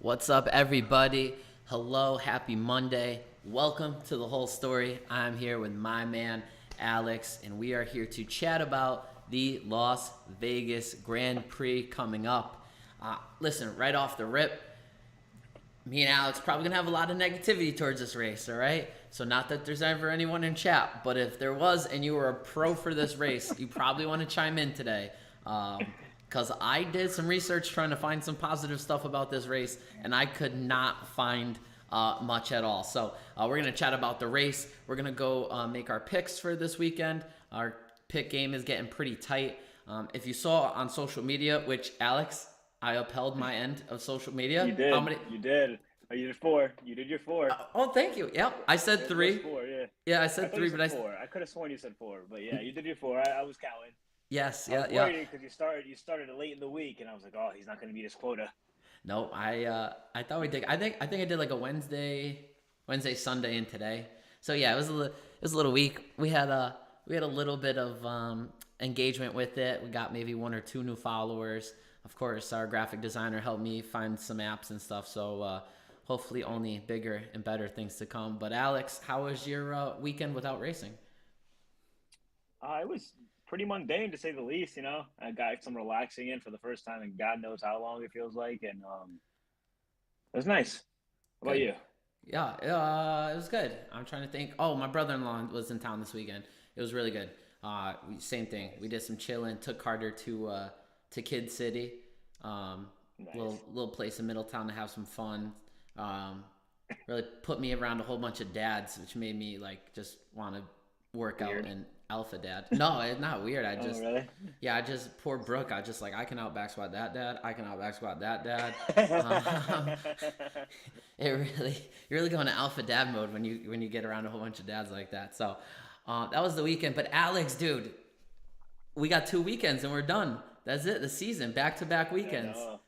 What's up, everybody? Hello, happy Monday. Welcome to The Whole Story. I'm here with my man, Alex, and we are here to chat about the Las Vegas Grand Prix coming up. Listen, right off the rip, me and Alex probably going to have a lot of negativity towards this race, all right? So not that there's ever anyone in chat, but if there was and you were a pro for this race, you probably want to chime in today. Because I did some research trying to find some positive stuff about this race, and I could not find much at all. So we're going to chat about the race. We're going to go make our picks for this weekend. Our pick game is getting pretty tight. If you saw on social media, which, Alex, I upheld my end of social media. You did. How many? You did. Oh, you did four. You did your four. Oh, thank you. Yep, I said three. Four, yeah. Yeah, I I said thought three, you but said four. I could have sworn you said four, but yeah, you did your four. I was counting. Yes, I was yeah. worried because you started late in the week, and I was like, oh, he's not going to meet his quota. No, I thought we did. I think I did like a Wednesday, Sunday, and today. So yeah, it was a little weak. We had a little bit of engagement with it. We got maybe one or two new followers. Of course, our graphic designer helped me find some apps and stuff. So hopefully, only bigger and better things to come. But Alex, how was your weekend without racing? It was pretty mundane to say the least. I got some relaxing in for the first time, and God knows how long it feels like, and it was nice. How about Good. you? Yeah, it was good. I'm trying to think. Oh, my brother-in-law was in town this weekend. It was really good. Same thing. We did some chilling. Took Carter to Kid City, Nice. little place in Middletown to have some fun. Really put me around a whole bunch of dads, which made me like just want to work Weird. out and alpha dad. No, it's not weird. Oh, really? I just poor Brooke. I just like I can out back squat that dad. I can out back squat that dad. You're really going to alpha dad mode when you get around a whole bunch of dads like that. So that was the weekend. But Alex, dude, we got 2 weekends and we're done. That's it. The season, back-to-back weekends. I know.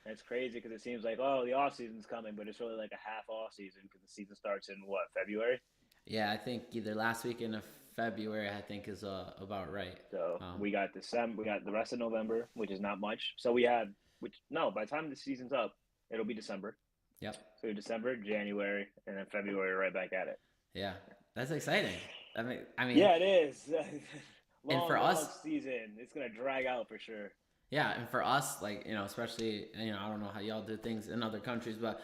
It's crazy because it seems like, oh, the off season's coming, but it's really like a half off season because the season starts in what, February? Yeah, I think either last weekend of February, I think is about right. So we got December, we got the rest of November, which is not much. So by the time the season's up, it'll be December. Yep. So December, January, and then February, right back at it. Yeah, that's exciting. I mean. Yeah, it is. And for long us, season, it's gonna drag out for sure. yeah, and for us, like especially I don't know how y'all do things in other countries, but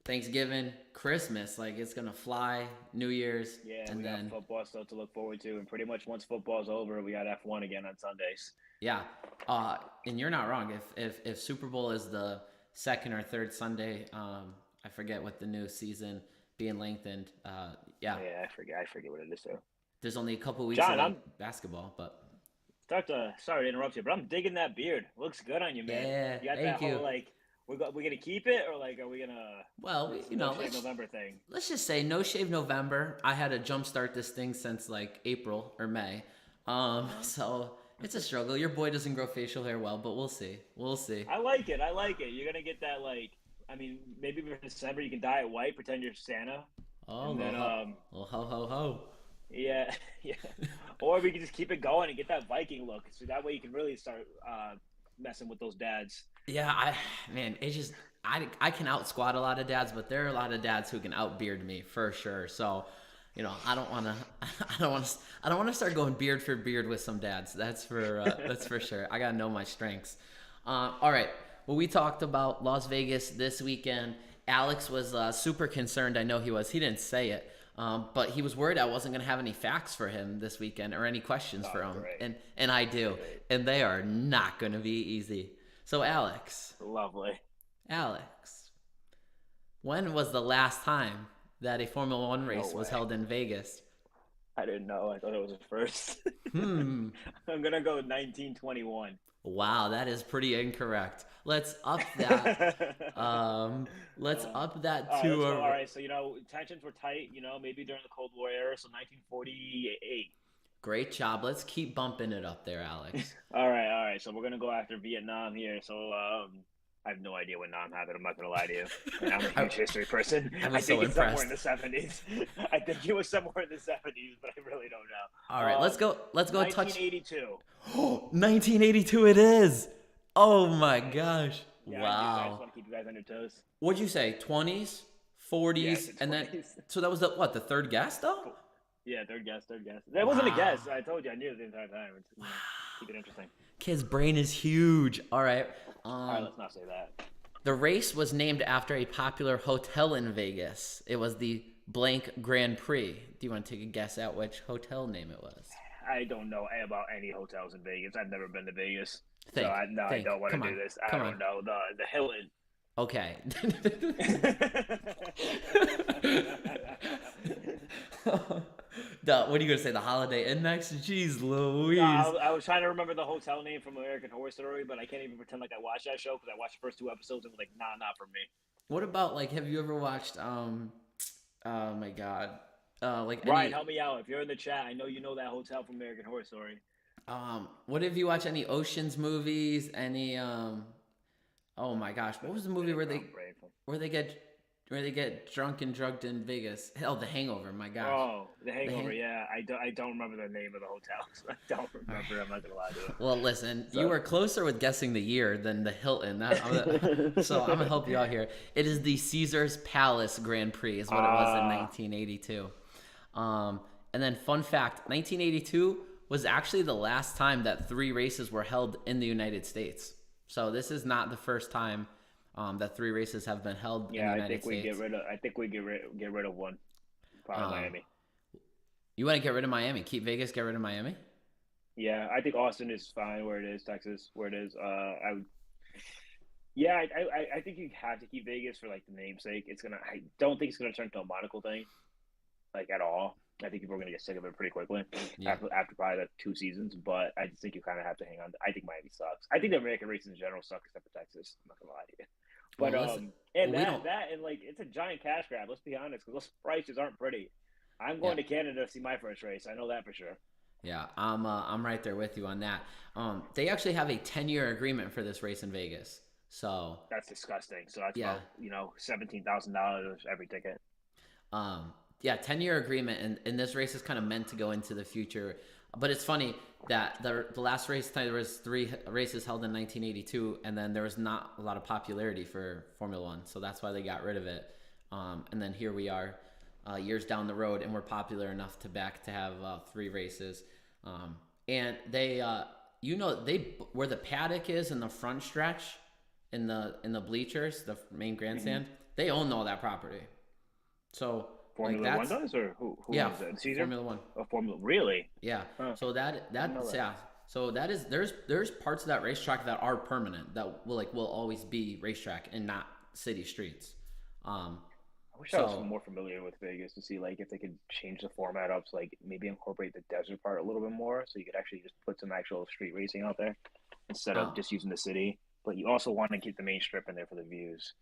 Thanksgiving, Christmas, like it's gonna fly. New Year's, Yeah, and we then got football still to look forward to, and pretty much once football's over, we got F1 again on Sundays. yeah, and you're not wrong. If Super Bowl is the second or third Sunday, I forget what the new season being lengthened. Yeah, Yeah, I forget what it is too. there's only a couple weeks John, of I'm basketball, but sorry to interrupt you, but I'm digging that beard. Looks good on you, man. yeah, You got thank that you. whole like, we're gonna keep it, or like, are we gonna Well, this you no know, shave November thing? let's just say no shave November. I had to jumpstart this thing since like April or May. So it's a struggle. Your boy doesn't grow facial hair well, but we'll see. We'll see. I like it. I like it. You're gonna get that like. I mean, maybe for December you can dye it white, pretend you're Santa, Oh, and then well, ho ho ho. yeah, yeah. Or we can just keep it going and get that Viking look. So that way you can really start messing with those dads. Yeah, man, it's just I can out squat a lot of dads, but there are a lot of dads who can out beard me for sure. So, I don't want to I don't want to start going beard for beard with some dads. That's for sure. I got to know my strengths. All right. Well, we talked about Las Vegas this weekend. Alex was super concerned. I know he was. He didn't say it. But he was worried I wasn't going to have any facts for him this weekend or any questions for him. Great. And I do. Great. And they are not going to be easy. So, Lovely. Alex, when was the last time that a Formula One race No was way. held in Vegas? I didn't know. I thought it was a first. Hmm. I'm gonna go 1921. Wow, that is pretty incorrect. Let's up that. Let's up that All right, to let's a. go. All right, so tensions were tight. Maybe during the Cold War era, so 1948. Great job. Let's keep bumping it up there, Alex. All right. So we're gonna go after Vietnam here. So I have no idea when Nam happened. I'm not gonna lie to you. And I'm a huge history person. I I was think so it's somewhere in impressed. the 70s. I think it was somewhere in the 70s, but I really don't know. All right, let's go. Let's touch. 1982. 1982 it is. Oh my gosh. Yeah, I do. I just Wow. want to keep you guys on your toes. What'd you say? 20s, Yeah, 40s, it's and then 20s. so that was the third guess though? Yeah, third guess, third guess. That wasn't a Wow. guess. I told you, I knew it the entire time. It's, keep it interesting. Kid's brain is huge. All right. All right, Um, let's not say that. the race was named after a popular hotel in Vegas. It was the blank Grand Prix. Do you want to take a guess at which hotel name it was? I don't know about any hotels in Vegas. I've never been to Vegas, so Think, I think. don't want to Come on, do this. I come on. don't know the Hilton. Okay. What are you gonna say? The Holiday Index? Jeez No, Louise. I was trying to remember the hotel name from American Horror Story, but I can't even pretend like I watched that show because I watched the first two episodes and was like, nah, not for me. What about like? Have you ever watched? Oh my God. Like Ryan, any? help me out. If you're in the chat, I know you know that hotel from American Horror Story. What have you watched? Any Ocean's movies? Any? Oh my gosh, what was the movie where they get where they get drunk and drugged in Vegas? Hell, The Hangover. My gosh. Oh, The Hangover. Yeah, I don't remember the name of the hotel. So I don't remember. I'm not gonna lie to you. Well, listen, So. you were closer with guessing the year than the Hilton. So I'm gonna help you out here. It is the Caesar's Palace Grand Prix, is what it was in 1982. And then, fun fact: 1982 was actually the last time that 3 races were held in the United States. So this is not the first time that 3 races have been held in the United States. I think we get rid of one. Probably Miami. You want to get rid of Miami? Keep Vegas. Get rid of Miami. Yeah, I think Austin is fine where it is. Texas, where it is. I would. Yeah, I think you have to keep Vegas for like the namesake. I don't think it's gonna turn into a monocle thing, like at all. I think people are gonna get sick of it pretty quickly after probably the 2 seasons. But I just think you kind of have to hang on. I think Miami sucks. I think the American races in general suck except for Texas. I'm not gonna lie to you. But Well, listen, and like it's a giant cash grab. Let's be honest, because those prices aren't pretty. I'm going to Canada to see my first race. I know that for sure. Yeah, I'm right there with you on that. They actually have a 10-year agreement for this race in Vegas. So that's disgusting. So that's about $17,000 every ticket. Yeah, 10-year agreement, and this race is kind of meant to go into the future. But it's funny that the last race there was 3 races held in 1982, and then there was not a lot of popularity for Formula One, so that's why they got rid of it. And then here we are, years down the road, and we're popular enough to have 3 races. And they, where the paddock is in the front stretch, in the bleachers, the main grandstand, they own all that property. So. Formula One does, or who owns it? Caesar? Formula One. Oh, Formula, really? Yeah. Huh. So So that is there's parts of that racetrack that are permanent that will always be racetrack and not city streets. I wish I was more familiar with Vegas to see like if they could change the format up, so like maybe incorporate the desert part a little bit more, so you could actually just put some actual street racing out there instead of just using the city. But you also want to keep the main strip in there for the views.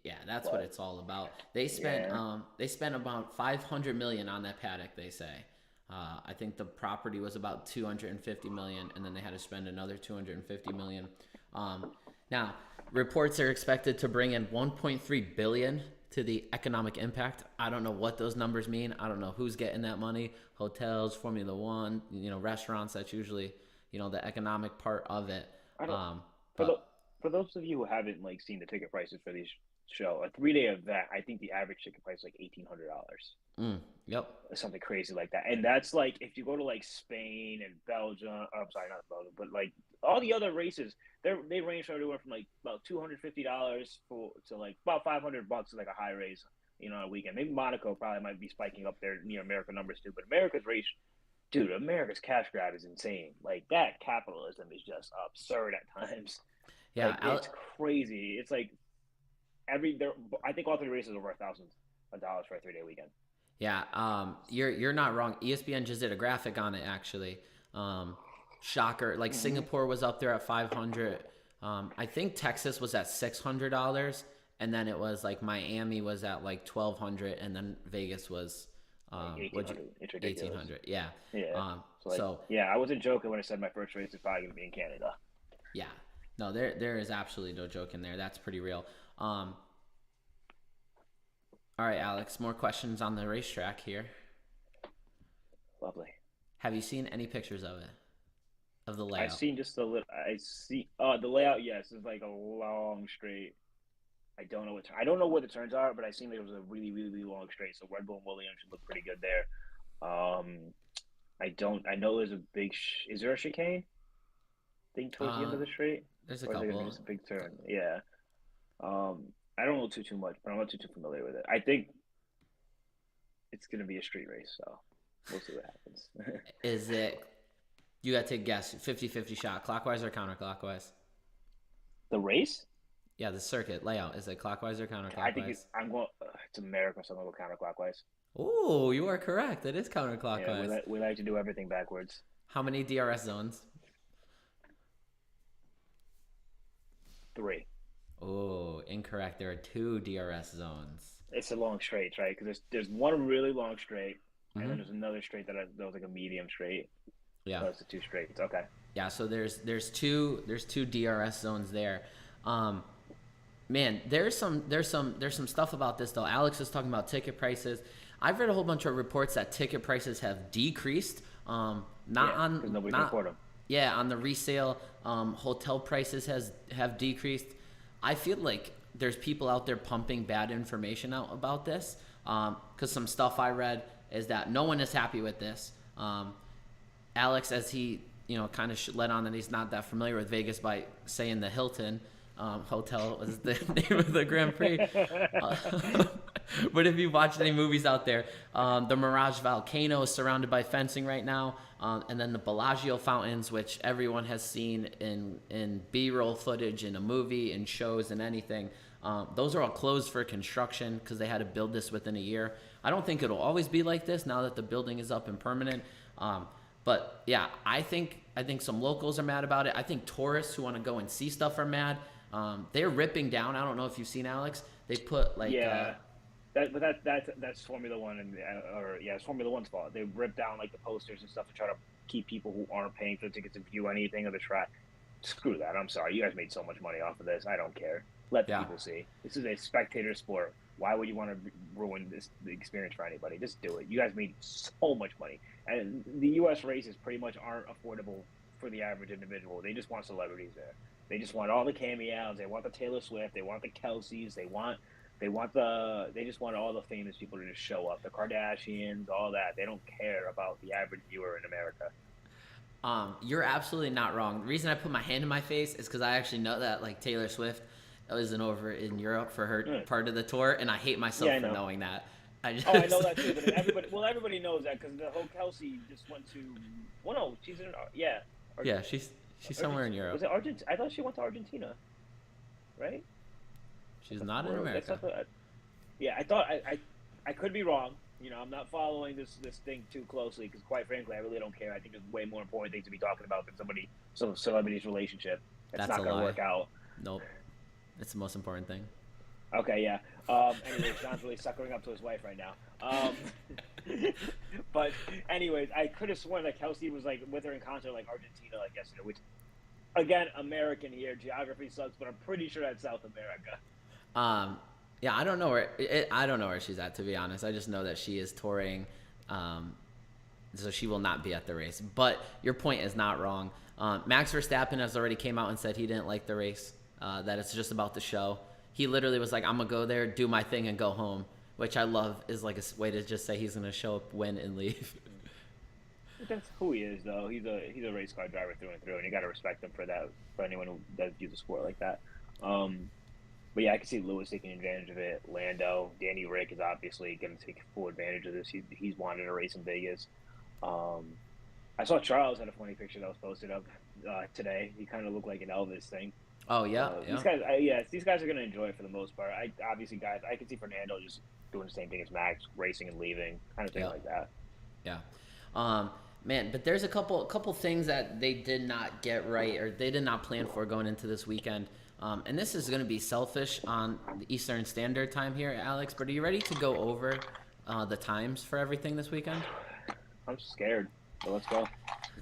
Yeah, that's what it's all about. They spent about $500 million on that paddock. They say, I think the property was about $250 million, and then they had to spend another $250 million. Now, reports are expected to bring in $1.3 billion to the economic impact. I don't know what those numbers mean. I don't know who's getting that money. Hotels, Formula One, restaurants. That's usually the economic part of it. For those of you who haven't seen the ticket prices for these show, a 3-day event, I think the average ticket price is like $1,800. Yep. Something crazy like that. And that's like if you go to Spain and Belgium, I'm sorry, not Belgium, but all the other races, they range from anywhere from about $250 to about $500 like a high race, on a weekend. Maybe Monaco probably might be spiking up their American numbers too. But America's race, dude, America's cash grab is insane. That capitalism is just absurd at times. Yeah, it's crazy. It's I think all 3 races are over $1,000 for a 3-day weekend. Yeah, you're not wrong. ESPN just did a graphic on it actually. Shocker! Singapore was up there at $500. I think Texas was at $600, and then it was Miami was at $1,200, and then Vegas was $1,800. Yeah. Yeah. I wasn't joking when I said my first race is probably gonna be in Canada. Yeah. No, there is absolutely no joke in there. That's pretty real. All right, Alex, more questions on the racetrack here. Lovely. Have you seen any pictures of it? of the I've layout? seen just a little. I see. The layout. Yes, is like a long straight. I don't know where the turns are, but I seen that it was a really, really, really long straight. So Red Bull and Williams should look pretty good there. Um, I don't. I know there's a big. Is there a chicane thing towards the end Uh, of the straight, there's a or is it gonna be couple. just a big turn? Yeah. I don't know too much, but I'm not too familiar with it. I think it's gonna be a street race, so we'll see what happens. Is it? You got to guess. 50-50 shot. Clockwise or counterclockwise? The race? Yeah, the circuit layout. Is it clockwise or I think counterclockwise? I'm going. It's America, so I'm gonna go counterclockwise. Oh, you are correct. It is Yeah, counterclockwise. we like to do everything backwards. How many DRS zones? 3. Oh, incorrect. There are 2 DRS zones. It's a long straight, right? Because there's one really long straight, and then Hmm. there's another straight that was like a medium straight. Yeah. So it's the 2 straights. Okay. Yeah, so there's two DRS zones there. Um, Man, there's some stuff about this though. Alex is talking about ticket prices. I've read a whole bunch of reports that ticket prices have decreased. Not Yeah, because on nobody can not afford them. yeah on the resale. Hotel prices have decreased. I feel like there's people out there pumping bad information out about this. Because some stuff I read is that no one is happy with this. Alex, as he kind of let on that he's not that familiar with Vegas by saying the Hilton hotel was the name of the Grand Prix. Uh, but if you've watched any movies out there, the Mirage Volcano is surrounded by fencing right now, and then the Bellagio fountains, which everyone has seen in B-roll footage, in a movie, in shows, and anything. Those are all closed for construction because they had to build this within a year. I don't think it'll always be like this now that the building is up and permanent. But yeah, I think some locals are mad about it. I think tourists who want to go and see stuff are mad. They're ripping down. I don't know if you've seen, Alex. They put like Yeah, that's Formula One it's Formula One's fault. They rip down like the posters and stuff to try to keep people who aren't paying for the tickets to view anything of the track. Screw that. I'm sorry. You guys made so much money off of this. I don't care. Let the yeah. people see. This is a spectator sport. Why would you want to ruin the experience for anybody? Just do it. You guys made so much money, and the U.S. races pretty much aren't affordable for the average individual. They just want celebrities there. They just want all the cameos. They want the Taylor Swift. They want the Kelseys. They just want all the famous people to just show up. The Kardashians, all that. They don't care about the average viewer in America. You're absolutely not wrong. The reason I put my hand in my face is because I actually know that like Taylor Swift isn't over in Europe for her Mm. part of the tour, and I hate myself Yeah, I for know. knowing that. I Oh, I know just that too. But everybody knows that because the whole Kelsey just went to. Well, no, she's in. Yeah, yeah, she's somewhere in Europe. Was it Argent? I thought she went to Argentina, right? She's not in That's America. not the. Yeah, I thought I could be wrong. I'm not following this thing too closely because, quite frankly, I really don't care. I think there's way more important things to be talking about than some celebrity's relationship. It's That's not a going to lie. work out. Nope. It's the most important thing. Okay, yeah. Anyway, Sean's really suckering up to his wife right now. But anyways, I could have sworn that Kelsey was like with her in concert like Argentina like yesterday, which again, American here, geography sucks, but I'm pretty sure that's South America. Um, yeah, I don't know where she's at, to be honest. I just know that she is touring, um, so she will not be at the race. But your point is not wrong. Max Verstappen has already came out and said he didn't like the race. That it's just about the show. He literally was like, "I'm gonna go there, do my thing, and go home," which I love. Is like a way to just say he's gonna show up, win, and leave. That's who he is, though. He's a race car driver through and through, and you got to respect him for that. For anyone who does view the sport like that. But yeah, I can see Lewis taking advantage of it. Lando, Danny Rick is obviously going to take full advantage of this. He's wanted to race in Vegas. I saw Charles had a funny picture that was posted up today. He kind of looked like an Elvis thing. Oh yeah, These yeah, guys, these guys are going to enjoy it for the most part. I can see Fernando just doing the same thing as Max, racing and leaving, kind of thing yeah, like that. yeah. Man, but there's a couple things that they did not get right or they did not plan for going into this weekend. And this is going to be selfish on the Eastern Standard Time here, Alex. But are you ready to go over the times for everything this weekend? I'm scared, so let's go.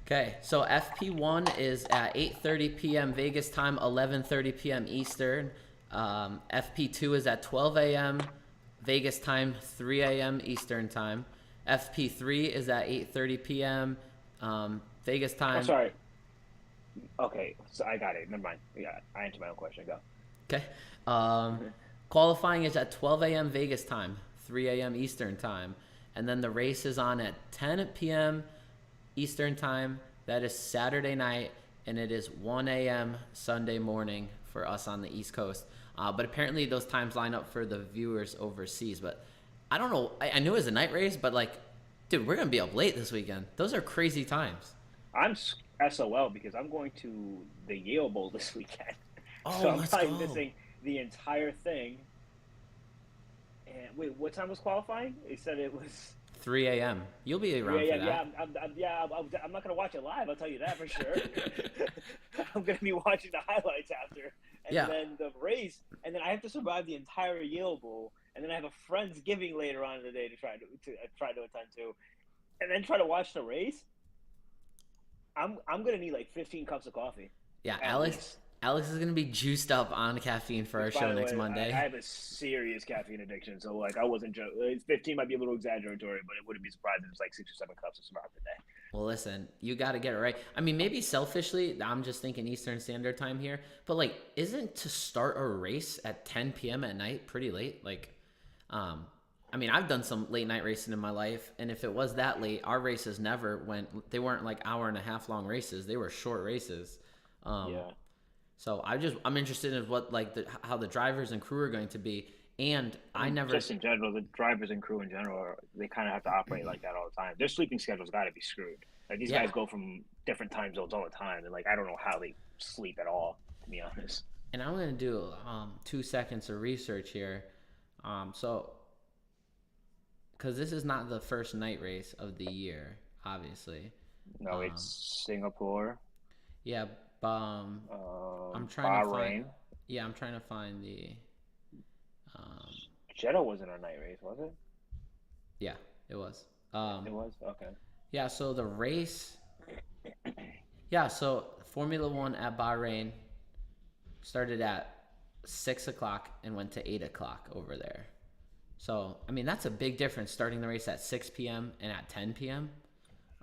Okay, so FP1 is at 8:30 p.m. Vegas time, 11:30 p.m. Eastern. FP2 is at 12 a.m. Vegas time, 3 a.m. Eastern time. FP3 is at 8:30 p.m. Vegas Oh, time. sorry. Okay, so I got it. Never mind. Yeah, I answered my own question. Go. Okay. Um, Qualifying is at 12 a.m. Vegas time, 3 a.m. Eastern time, and then the race is on at 10 p.m. Eastern time. That is Saturday night, and it is 1 a.m. Sunday morning for us on the East Coast. But apparently those times line up for the viewers overseas. But I don't know. I knew it was a night race, but like, dude, we're gonna be up late this weekend. Those are crazy times. I'm SOL because I'm going to the Yale Bowl this weekend, so Oh, I'm let's probably go. missing the entire thing. And wait, what time was qualifying? They said it was 3 a.m. You'll be around 3 for a.m. Yeah, that. I'm not gonna watch it live. I'll tell you that for sure. I'm gonna be watching the highlights after, and Yeah. then the race, and then I have to survive the entire Yale Bowl, and then I have a friendsgiving later on in the day to try to attend to, and then try to watch the race. I'm gonna need like 15 cups of coffee, Yeah, at Alex. least. Alex is gonna be juiced up on caffeine for our Which, by show the next way, I Monday. have a serious caffeine addiction, so like I wasn't joking. 15 might be a little exaggeratory, but it wouldn't be surprising if it's like 6 or 7 cups of throughout the day. Well, listen, you got to get it right. I mean, maybe selfishly, I'm just thinking Eastern Standard Time here, but like, isn't to start a race at 10 p.m. at night pretty late? Like, um, I mean, I've done some late night racing in my life, and if it was that late, our races never went. They weren't like hour and a half long races; they were short races. Um, Yeah. so I'm interested in what like how the drivers and crew are going to be, and I I mean, never. just in general, the drivers and crew in general, they kind of have to operate like that all the time. Their sleeping schedule's got to be screwed. Like these Yeah, guys go from different time zones all the time, and like I don't know how they sleep at all, to be honest. and I'm gonna do 2 seconds of research here. So because this is not the first night race of the year, obviously. No, Um, it's Singapore, yeah, I'm trying to find. Bahrain. Yeah, I'm trying to find the. Um, Jeddah wasn't a night race, was it? yeah, it was. It was okay. Yeah, so the race. Yeah, so Formula One at Bahrain started at 6 o'clock and went to 8 o'clock over there. So I mean that's a big difference starting the race at 6 p.m. and at 10 p.m.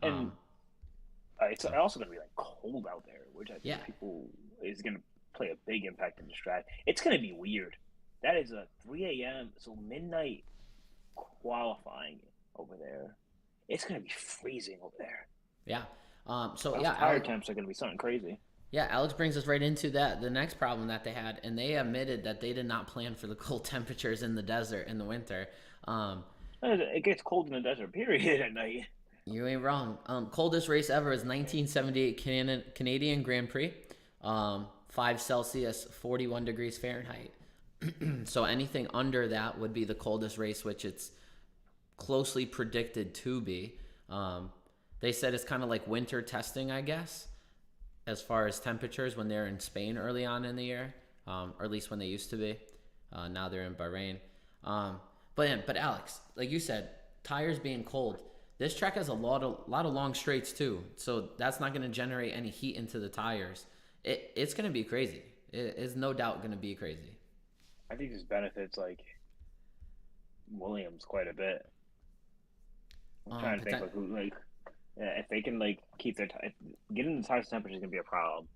And Um, it's also going to be like cold out there, which I yeah, think people is going to play a big impact in the strat. It's going to be weird. That is a 3 a.m. so midnight qualifying over there. It's going to be freezing over there. yeah. So Those yeah, tire temps are going to be something crazy. Yeah, Alex brings us right into that the next problem that they had, and they admitted that they did not plan for the cold temperatures in the desert in the winter. Um, It gets cold in the desert, period, at night. you ain't wrong. Coldest race ever is 1978 Canadian Grand Prix, 5 Celsius, 41 degrees Fahrenheit. So anything under that would be the coldest race, which it's closely predicted to be. They said it's kind of like winter testing, I guess, as far as temperatures when they're in Spain early on in the year, or at least when they used to be. Now they're in Bahrain. But Alex, like you said, tires being cold. This track has a lot of long straights too, so that's not going to generate any heat into the tires. It's going to be crazy. It is no doubt going to be crazy. I think this benefits like Williams quite a bit. I'm trying to think Potent- like who like yeah, if they can like keep their getting the tires temperature is gonna be a problem.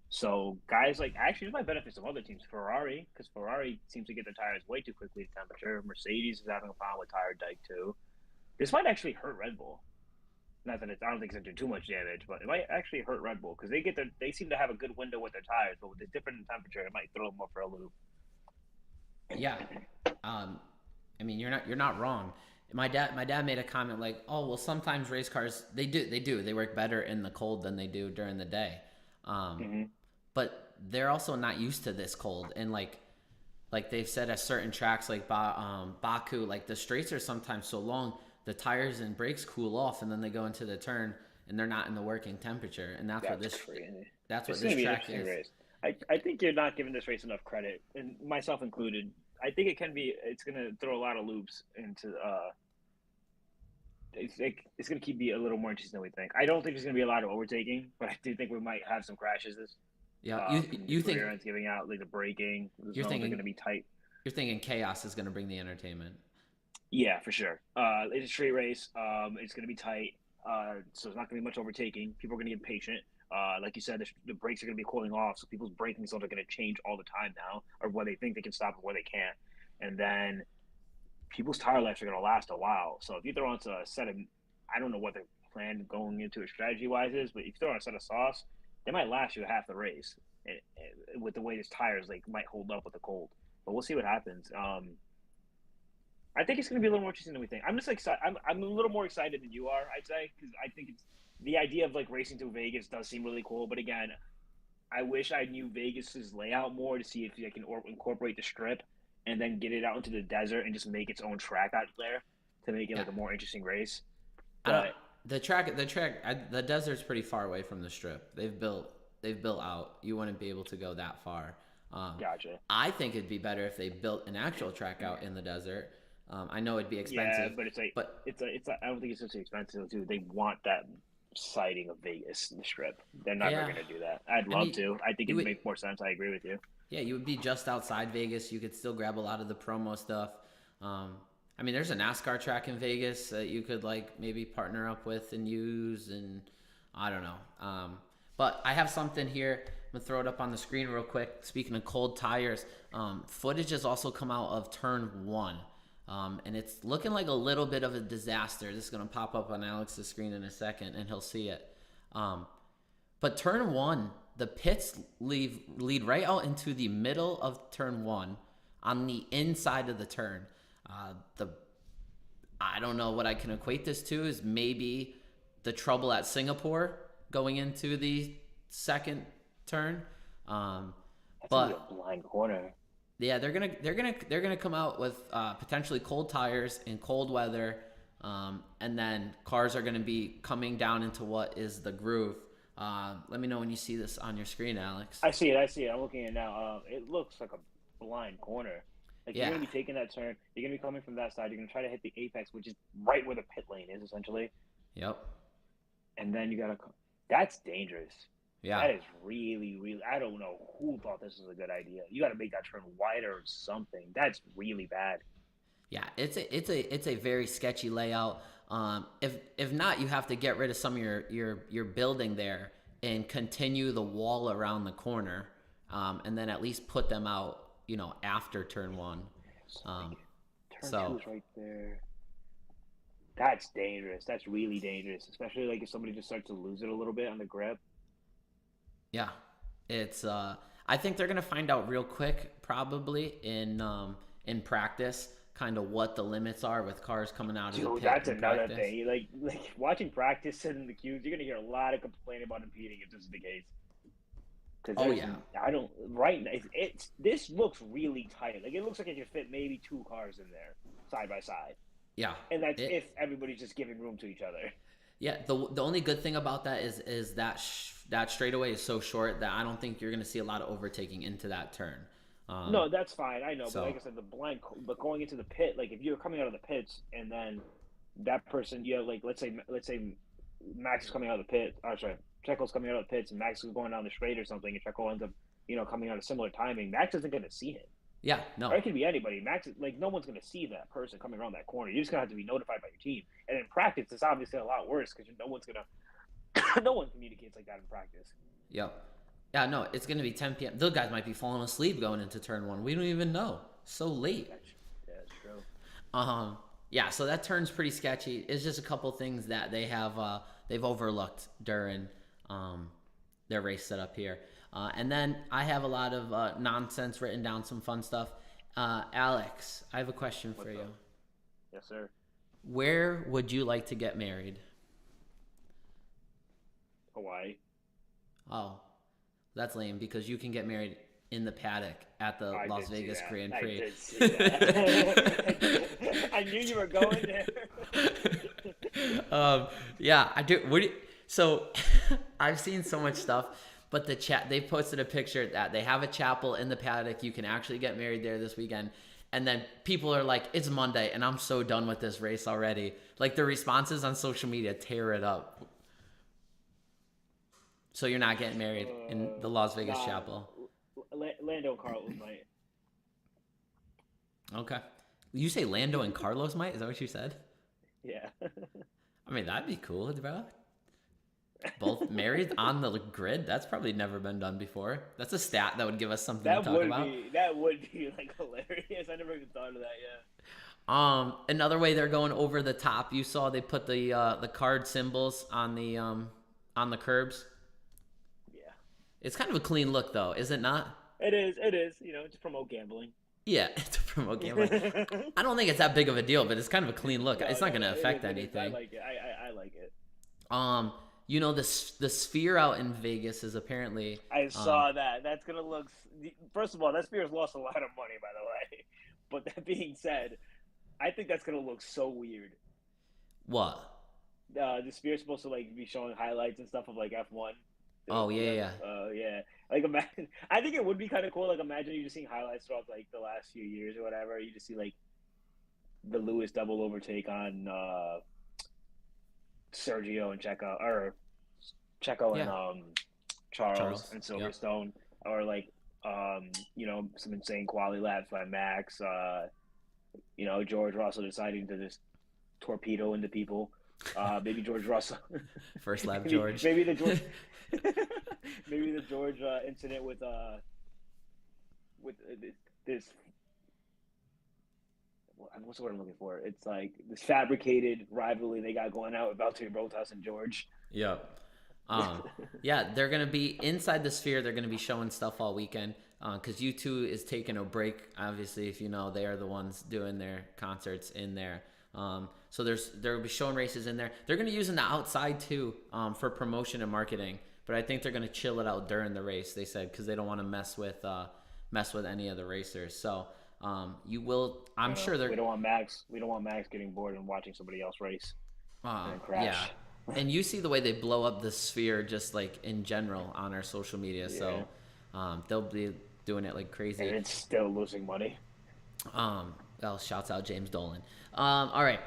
So guys like actually this might benefit some other teams. Ferrari, because Ferrari seems to get their tires way too quickly to temperature. Mercedes is having a problem with tire dike too. This might actually hurt Red Bull. Not that I don't think it's gonna do too much damage, but it might actually hurt Red Bull because they seem to have a good window with their tires, but with the different temperature, it might throw them off for a loop. Yeah. Um, I mean, you're not wrong. My dad made a comment like, "Oh, well, sometimes race cars they work better in the cold than they do during the day." Um, Mm-hmm. but they're also not used to this cold, and like they've said at certain tracks like Baku, like the straights are sometimes so long, the tires and brakes cool off, and then they go into the turn, and they're not in the working temperature, and That's crazy. that's what It's this going to be an track interesting is. race. I think you're not giving this race enough credit, and myself included. I think it can be. It's going to throw a lot of loops into. It's going to keep be a little more interesting than we think. I don't think there's going to be a lot of overtaking, but I do think we might have some crashes. Yeah, you From the you think rear ends giving out, like the braking. The you're zones are going thinking to be tight. you're thinking chaos is going to bring the entertainment. Yeah, for sure. It's a straight race. It's going to be tight. So it's not going to be much overtaking. People are going to get impatient. Like you said, the brakes are going to be cooling off, so people's braking zones are going to change all the time now, or where they think they can stop and where they can't. And then people's tire lives are going to last a while. So if you throw on a set of, I don't know what the plan going into it strategy wise is, but if you throw on a set of sauce, they might last you half the race. With the way his tires like might hold up with the cold, but we'll see what happens. I think it's going to be a little more interesting than we think. I'm just excited. I'm a little more excited than you are, I'd say, because I think it's the idea of like racing through Vegas does seem really cool. But again, I wish I knew Vegas's layout more to see if I can incorporate the strip and then get it out into the desert and just make its own track out there to make it like a more interesting race. But the desert's pretty far away from the strip. They've built out. You wouldn't be able to go that far. Gotcha. I think it'd be better if they built an actual track out in the desert. I know it'd be expensive. Yeah, but it's I don't think it's just expensive too. They want that sighting of Vegas in the strip. They're never going to do that. I'd love to. I think it would make more sense. I agree with you. Yeah, you would be just outside Vegas. You could still grab a lot of the promo stuff. I mean, there's a NASCAR track in Vegas that you could like maybe partner up with and use, and I don't know. But I have something here. I'm gonna throw it up on the screen real quick. Speaking of cold tires, footage has also come out of turn 1. And it's looking like a little bit of a disaster. This is going to pop up on Alex's screen in a second, and he'll see it. But turn 1, the pits lead right out into the middle of turn 1 on the inside of the turn. I don't know what I can equate this to is maybe the trouble at Singapore going into the second turn. That's but a blind corner. Yeah, they're gonna come out with potentially cold tires in cold weather, and then cars are gonna be coming down into what is the groove. Let me know when you see this on your screen, Alex. I see it. I'm looking at it now. It looks like a blind corner. Like you're gonna be taking that turn. You're gonna be coming from that side. You're gonna try to hit the apex, which is right where the pit lane is, essentially. Yep. And then you gotta. That's dangerous. Yeah. That is really, really. I don't know who thought this was a good idea. You got to make that turn wider or something. That's really bad. Yeah, it's a very sketchy layout. If not, you have to get rid of some of your building there and continue the wall around the corner, and then at least put them out. After turn 1. Turn 2 is right there. That's dangerous. That's really dangerous, especially like if somebody just starts to lose it a little bit on the grip. Yeah, it's. I think they're gonna find out real quick, probably in practice, kind of what the limits are with cars coming out of the pit. That's another thing. Like watching practice in the queues, you're gonna hear a lot of complaining about impeding if this is the case. Oh yeah. I don't. Right now, this looks really tight. Like it looks like it could fit maybe 2 cars in there side by side. Yeah, and that's if everybody's just giving room to each other. Yeah, the only good thing about that is that that straightaway is so short that I don't think you're going to see a lot of overtaking into that turn. No, that's fine. I know, but like I said, but going into the pit, like if you're coming out of the pits and then that person, like let's say Max is coming out of the pit. Oh, sorry, Checo's coming out of the pits and Max is going down the straight or something, and Checo ends up, coming out of similar timing. Max isn't going to see him. Yeah, no. Or it could be anybody. Max, like no one's going to see that person coming around that corner. You're just going to have to be notified by your team. And in practice, it's obviously a lot worse because no one communicates like that in practice. Yep. Yeah, no, it's going to be 10 p.m. Those guys might be falling asleep going into turn 1. We don't even know. So late. That's true. Yeah, so that turn's pretty sketchy. It's just a couple things that they've overlooked during their race setup here. And then I have a lot of nonsense written down, some fun stuff. Alex, I have a question for you. Yes, sir. Where would you like to get married? Hawaii. Oh, that's lame because you can get married in the paddock at the Las Vegas Grand Prix. I did see that. I knew you were going there. Yeah, I do. So I've seen so much stuff. But they posted a picture that they have a chapel in the paddock. You can actually get married there this weekend. And then people are like, it's Monday, and I'm so done with this race already. Like, the responses on social media tear it up. So you're not getting married in the Las Vegas chapel? Lando and Carlos might. Okay. You say Lando and Carlos might? Is that what you said? Yeah. I mean, that'd be cool, bro. Both married on the grid? That's probably never been done before. That's a stat that would give us something to That talk would about. be that would be like hilarious. I never even thought of that yet. Another way they're going over the top. You saw they put the card symbols on the curbs. Yeah, It's kind of a clean look, though, is it not? it is. It is. You know, to promote gambling. Yeah, to promote gambling. I don't think it's that big of a deal, but it's kind of a clean look. It's not going to affect anything. I like it. I like it. The sphere out in Vegas is apparently. I saw that. That's gonna look. First of all, that Spears lost a lot of money, by the way. But that being said, I think that's gonna look so weird. What? The Spears supposed to like be showing highlights and stuff of like F1. Oh yeah. Yeah. Like imagine. I think it would be kind of cool. Like imagine you just seeing highlights throughout like the last few years or whatever. You just see like the Lewis double overtake on Sergio and Checo, or Checo and Charles and Silverstone, or like some insane quality laps by Max. George Russell deciding to just torpedo into people. Maybe George Russell. First lap, George. Maybe the George. Maybe the George incident with this. What's the word I'm looking for? It's like this fabricated rivalry they got going out with Valtteri Bottas and George. Yep. Yeah, they're going to be inside the sphere. They're going to be showing stuff all weekend because U2 is taking a break. Obviously, if you know, they are the ones doing their concerts in there. So they'll be showing races in there. They're going to use in the outside too for promotion and marketing. But I think they're going to chill it out during the race. They said because they don't want to mess with any of the racers. So you will. I'm sure they're. We don't want Max. We don't want Max getting bored and watching somebody else race and crash. Yeah. And you see the way they blow up the sphere just like in general on our social media. Yeah. So they'll be doing it like crazy. And it's still losing money. Well, shouts out James Dolan. All right.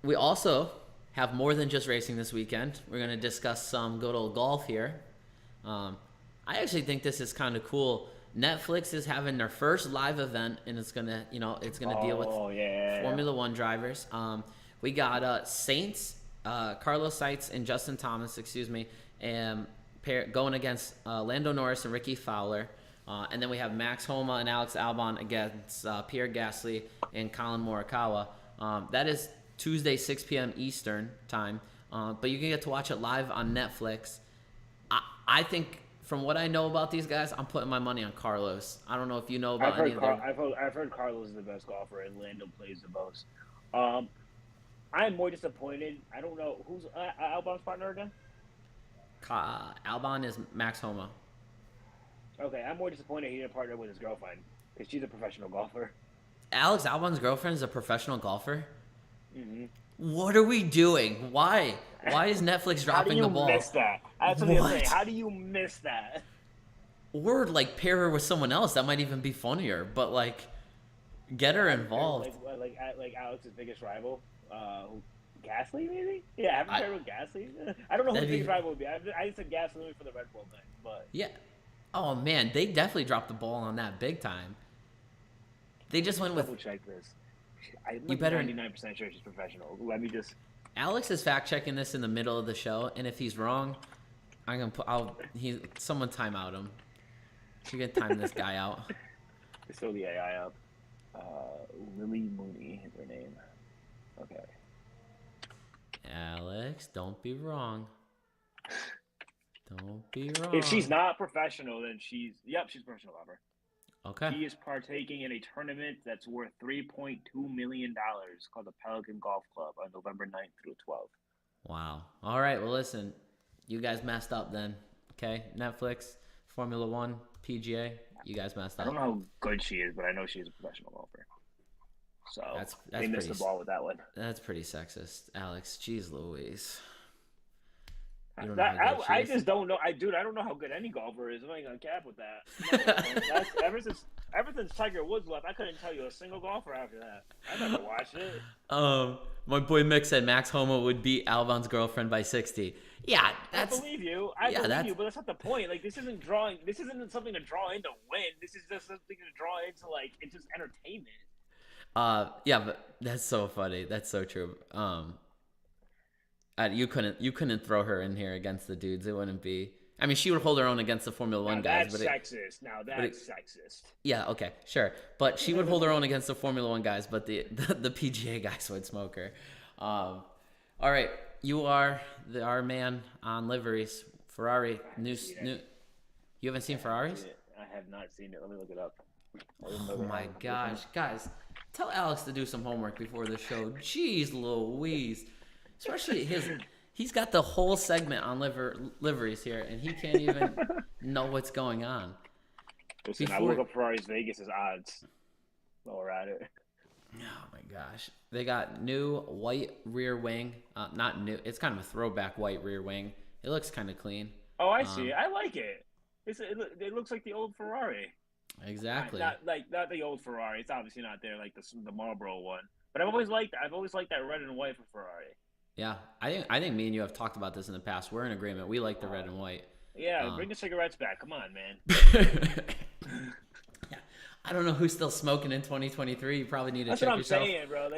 We also have more than just racing this weekend. We're going to discuss some good old golf here. I actually think this is kind of cool. Netflix is having their first live event, and it's gonna deal with Formula One drivers. We got Saints, Carlos Sainz and Justin Thomas, and going against Lando Norris and Ricky Fowler, and then we have Max Homa and Alex Albon against Pierre Gasly and Colin Morikawa. That is Tuesday, 6 p.m. Eastern time, but you can get to watch it live on Netflix. I think. From what I know about these guys, I'm putting my money on Carlos. I don't know if you know about any of them. I've heard Carlos is the best golfer, and Lando plays the most. I'm more disappointed. I don't know who's Albon's partner again. Albon is Max Homa. Okay, I'm more disappointed he didn't partner with his girlfriend because she's a professional golfer. Alex Albon's girlfriend is a professional golfer. Mm-hmm. What are we doing? Why? Why is Netflix dropping the ball? How do you miss that? That's what I'm saying. How do you miss that? Or like pair her with someone else. That might even be funnier. But like, get her involved. Like Alex's biggest rival, Gasly maybe. Yeah, haven't paired with Gasly. I don't know who the biggest rival would be. I said Gasly for the Red Bull thing, but yeah. Oh man, they definitely dropped the ball on that big time. They just went with. Double check this. I'm you better 99% sure she's professional. Let me just. Alex is fact checking this in the middle of the show, and if he's wrong, I'm gonna put. Someone time out him. You can time this guy out. Just throw the AI up. Lily Mooney is her name. Okay. Alex, don't be wrong. Don't be wrong. If she's not professional, then she's a professional golfer. Okay. He is partaking in a tournament that's worth $3.2 million called the Pelican Golf Club on November 9th through 12th. Wow. All right. Well, listen, you guys messed up then. Okay. Netflix, Formula One, PGA, you guys messed up. I don't know how good she is, but I know she's a professional golfer. So they missed the ball with that one. That's pretty sexist, Alex. Jeez Louise. I just don't know. I don't know how good any golfer is. I'm not gonna cap with that. Ever since Tiger Woods left, I couldn't tell you a single golfer after that. I never watched it. My boy Mick said Max Homa would beat Albon's girlfriend by 60. Yeah, I believe you. But that's not the point. Like this isn't drawing. This isn't something to draw in to win. This is just something to draw into it's just entertainment. Yeah, but that's so funny. That's so true. You couldn't throw her in here against the dudes. It wouldn't be. I mean, she would hold her own against the Formula One guys, That's sexist. Now that's sexist. Yeah, okay, sure, but she would hold her own against the Formula One guys, but the PGA guys would smoke her. All right, you are our man on liveries. Ferrari, new. You haven't seen Ferraris? I have not seen it. Let me look it up. Oh my gosh, guys, tell Alex to do some homework before the show. Jeez Louise, especially he's got the whole segment on liveries here, and he can't even know what's going on. Listen, I look up Ferrari's Vegas' odds while we're at it. Oh my gosh, they got new white rear wing. Not new. It's kind of a throwback white rear wing. It looks kind of clean. Oh, I see. I like it. It looks like the old Ferrari. Exactly. Not the old Ferrari. It's obviously not there like the Marlboro one. But I've always liked that red and white for Ferrari. Yeah, I think me and you have talked about this in the past. We're in agreement. We like the red and white. Yeah, bring the cigarettes back. Come on, man. Yeah, I don't know who's still smoking in 2023. You probably need to check yourself. That's what I'm saying, bro.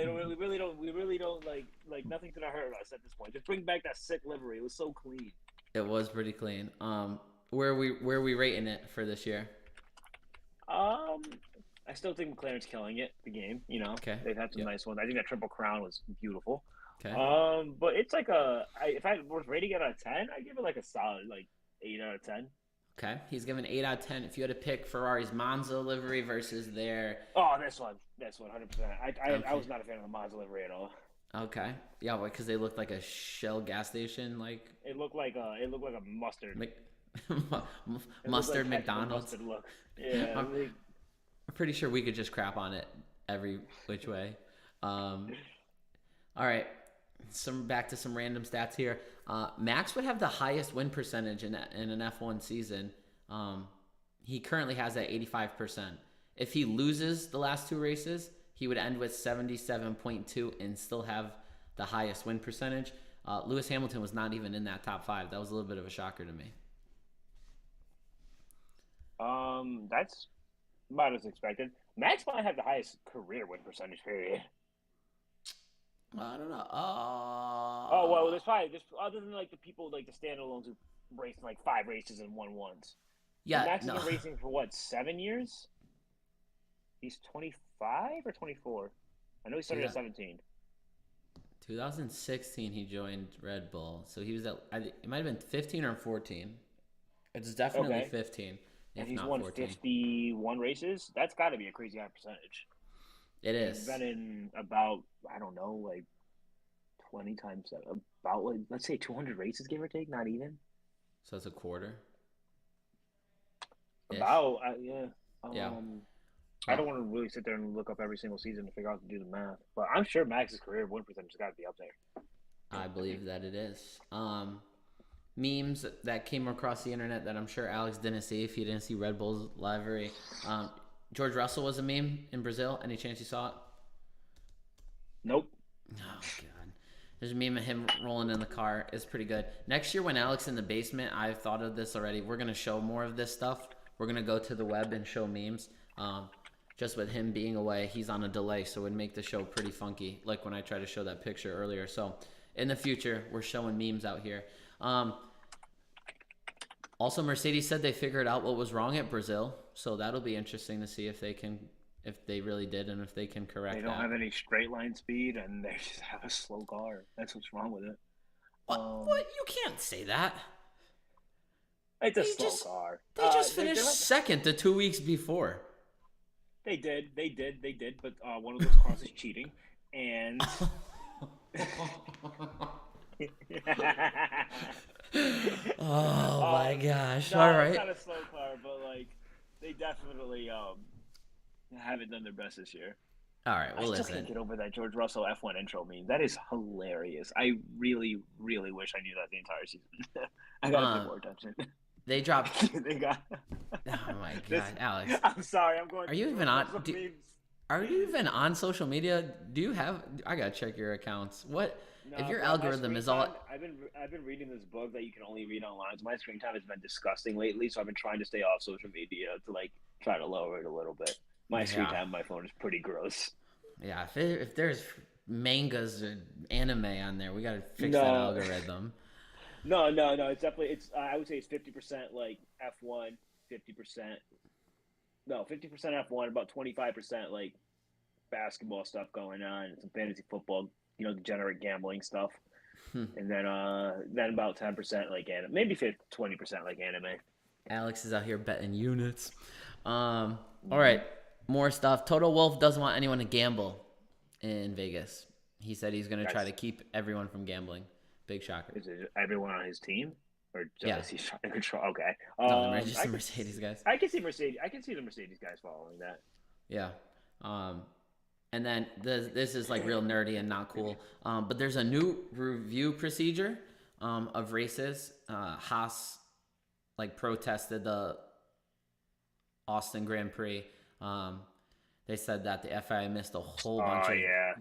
We really don't like nothing's gonna hurt us at this point. Just bring back that sick livery. It was so clean. It was pretty clean. Where are we rating it for this year? I still think McLaren's killing it. The game, Okay. They've had some nice ones. I think that Triple Crown was beautiful. Okay. But it's like if I was rating it out of 10, I'd give it like a solid 8 out of 10. Okay, he's given 8 out of 10. If you had to pick Ferrari's Monza livery versus their... Oh, this one, 100%. I was not a fan of the Monza livery at all. Okay, yeah, because they looked like a Shell gas station, like... It looked like a mustard. Mustard McDonald's. Mustard look. Yeah. I'm pretty sure we could just crap on it every which way. All right, back to some random stats here. Max would have the highest win percentage in an F1 season. He currently has that 85%. If he loses the last 2 races, he would end with 77.2 and still have the highest win percentage. Lewis Hamilton was not even in that top 5. That was a little bit of a shocker to me. That's about as expected. Max might have the highest career win percentage, period. I don't know. Oh well, there's other than the people the standalones who raced 5 races and won once. Yeah, Max has been racing for what, 7 years? He's 25 or 24. I know he started at 17. 2016, he joined Red Bull, so he was it might have been 15 or 14. It's definitely 15. And he's won 51 races. That's got to be a crazy high percentage. It is. He's been in about, I don't know, 20 times, about, let's say 200 races, give or take, not even. So it's a quarter? About, yeah. Yeah. I don't want to really sit there and look up every single season to figure out to do the math. But I'm sure Max's career win percentage has got to be up there. I believe that it is. Memes that came across the internet that I'm sure Alex didn't see if he didn't see Red Bull's livery. George Russell was a meme in Brazil. Any chance you saw it? Nope. Oh, God. There's a meme of him rolling in the car. It's pretty good. Next year when Alex in the basement, I've thought of this already. We're going to show more of this stuff. We're going to go to the web and show memes. Just with him being away, he's on a delay, so it would make the show pretty funky, like when I tried to show that picture earlier. So in the future, we're showing memes out here. Also, Mercedes said they figured out what was wrong at Brazil, so that'll be interesting to see if they really did and if they can correct that. They don't have any straight line speed, and they just have a slow car. That's what's wrong with it. What? You can't say that. It's a slow car. They just finished second the 2 weeks before. They did, but one of those cars is cheating, and... Oh my gosh! No, all right. It's not a slow car, but they definitely haven't done their best this year. All right. Well, I just can't get over that George Russell F1 intro meme. That is hilarious. I really, really wish I knew that the entire season. I gotta pay more attention. They dropped. They got. Oh my God, Alex! I'm sorry. I'm going. Are you even on? Are you even on social media? Do you have? I gotta check your accounts. What? No, if your algorithm is all... I've been reading this book that you can only read online. So my screen time has been disgusting lately, so I've been trying to stay off social media to try to lower it a little bit. My screen time on my phone is pretty gross. Yeah, if there's mangas or anime on there. We got to fix that No, algorithm. no. It's definitely I would say it's 50% like F1, 50%. No, 50% F1, about 25% like basketball stuff going on, some fantasy football, degenerate gambling stuff, and then about 10% like anime, maybe 20% like anime. Alex is out here betting units. All right, more stuff. Total Wolf doesn't want anyone to gamble in Vegas. He said he's going to try That's to keep everyone from gambling. Big shocker. Is it everyone on his team, or Yeah. just he's trying to control? Okay. No, just the Mercedes guys. I can see Mercedes. I can see the Mercedes guys following that. Yeah. And then this is like real nerdy and not cool. But there's a new review procedure of races. Haas like protested the Austin Grand Prix. They said that the FIA missed a whole bunch of. Yeah.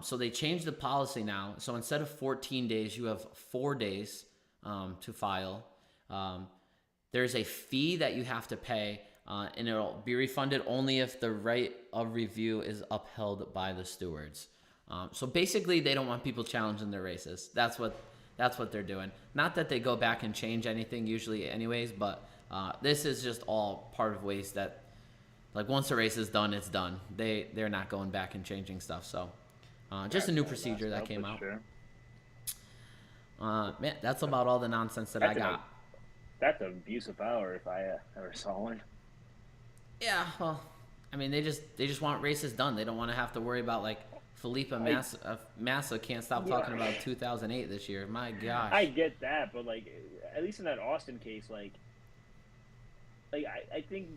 So they changed the policy now. So instead of 14 days, you have 4 days to file. There's a fee that you have to pay, and it'll be refunded only if the right of review is upheld by the stewards. So basically, they don't want people challenging their races. That's what they're doing. Not that they go back and change anything usually, anyways. But this is just all part of ways that, like, once a race is done, it's done. They're not going back and changing stuff. So. Just a new procedure that came out. Sure. Man, that's about all the nonsense that I got. That's an abuse of power if I ever saw one. Yeah, well, I mean, they just want races done. They don't want to have to worry about like Felipe Massa can't stop talking about 2008 this year. My gosh. I get that, but like at least in that Austin case, I think.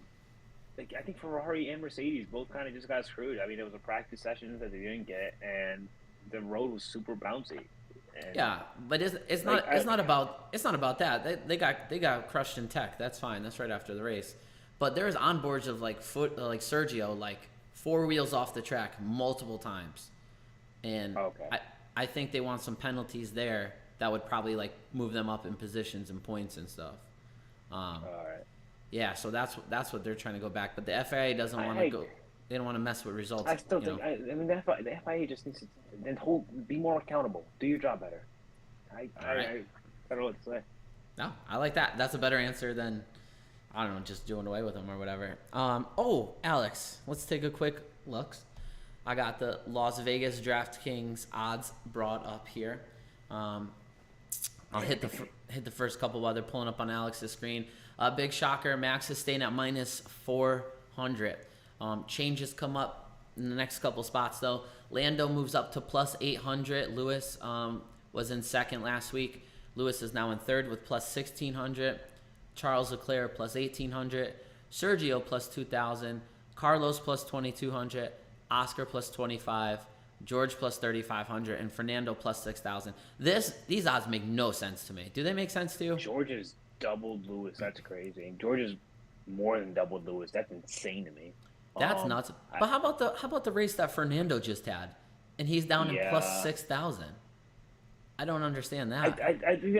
I think Ferrari and Mercedes both kind of just got screwed. I mean, it was a practice session that they didn't get, and the road was super bouncy. And yeah, but it's not about that. They got crushed in tech. That's fine. That's right after the race. But there's onboards of like Sergio, like 4 wheels off the track multiple times, and I think they want some penalties there that would probably like move them up in positions and points and stuff. All right. Yeah, so that's what they're trying to go back, but the FIA doesn't want to go. They don't want to mess with results. I still think. I mean, the FIA just needs to then be more accountable. Do your job better. I don't know what to say. No, I like that. That's a better answer than, I don't know, just doing away with them or whatever. Alex, let's take a quick look. I got the Las Vegas DraftKings odds brought up here. I'll hit the first couple while they're pulling up on Alex's screen. Big shocker, Max is staying at minus 400. Changes come up in the next couple spots, though. Lando moves up to plus 800. Lewis was in second last week. Lewis is now in third with plus 1,600. Charles Leclerc plus 1,800. Sergio plus 2,000. Carlos plus 2,200. Oscar plus 25. George plus 3,500. And Fernando plus 6,000. These odds make no sense to me. Do they make sense to you? George is doubled Lewis. That's crazy. George is more than doubled Lewis. That's insane to me. That's nuts. But how about the race that Fernando just had, and he's down in plus 6,000? I don't understand that.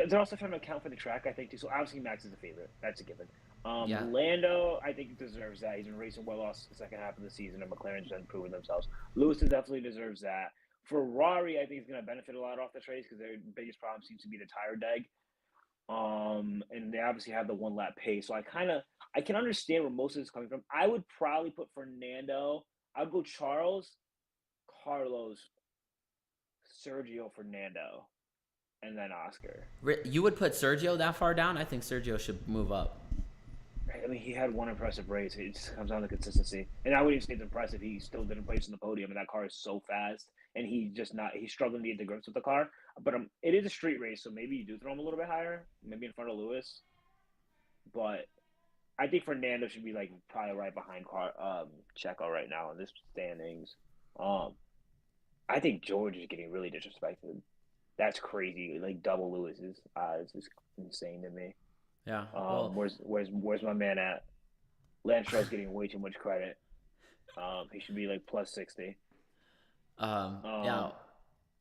They're also trying to account for the track, I think, too. So obviously Max is the favorite. That's a given. Yeah. Lando, I think, deserves that. He's been racing well off the second half of the season, and McLaren's been proving themselves. Lewis definitely deserves that. Ferrari, I think, is going to benefit a lot off this race because their biggest problem seems to be the tire deg. And they obviously have the 1 lap pace. So I can understand where most of this is coming from. I would probably put Fernando. I'd go Charles, Carlos, Sergio, Fernando, and then Oscar. You would put Sergio that far down? I think Sergio should move up. I mean, he had one impressive race. It just comes down to consistency. And I wouldn't even say it's impressive. He still didn't place on the podium, and that car is so fast. And he's struggling to get to grips with the car. But it is a street race, so maybe you do throw him a little bit higher, maybe in front of Lewis. But I think Fernando should be like probably right behind Checo right now in this standings. I think George is getting really disrespected. That's crazy. Like double Lewis's odds is insane to me. Yeah. Where's my man at? Lance Stroll's getting way too much credit. He should be like plus 60. Yeah.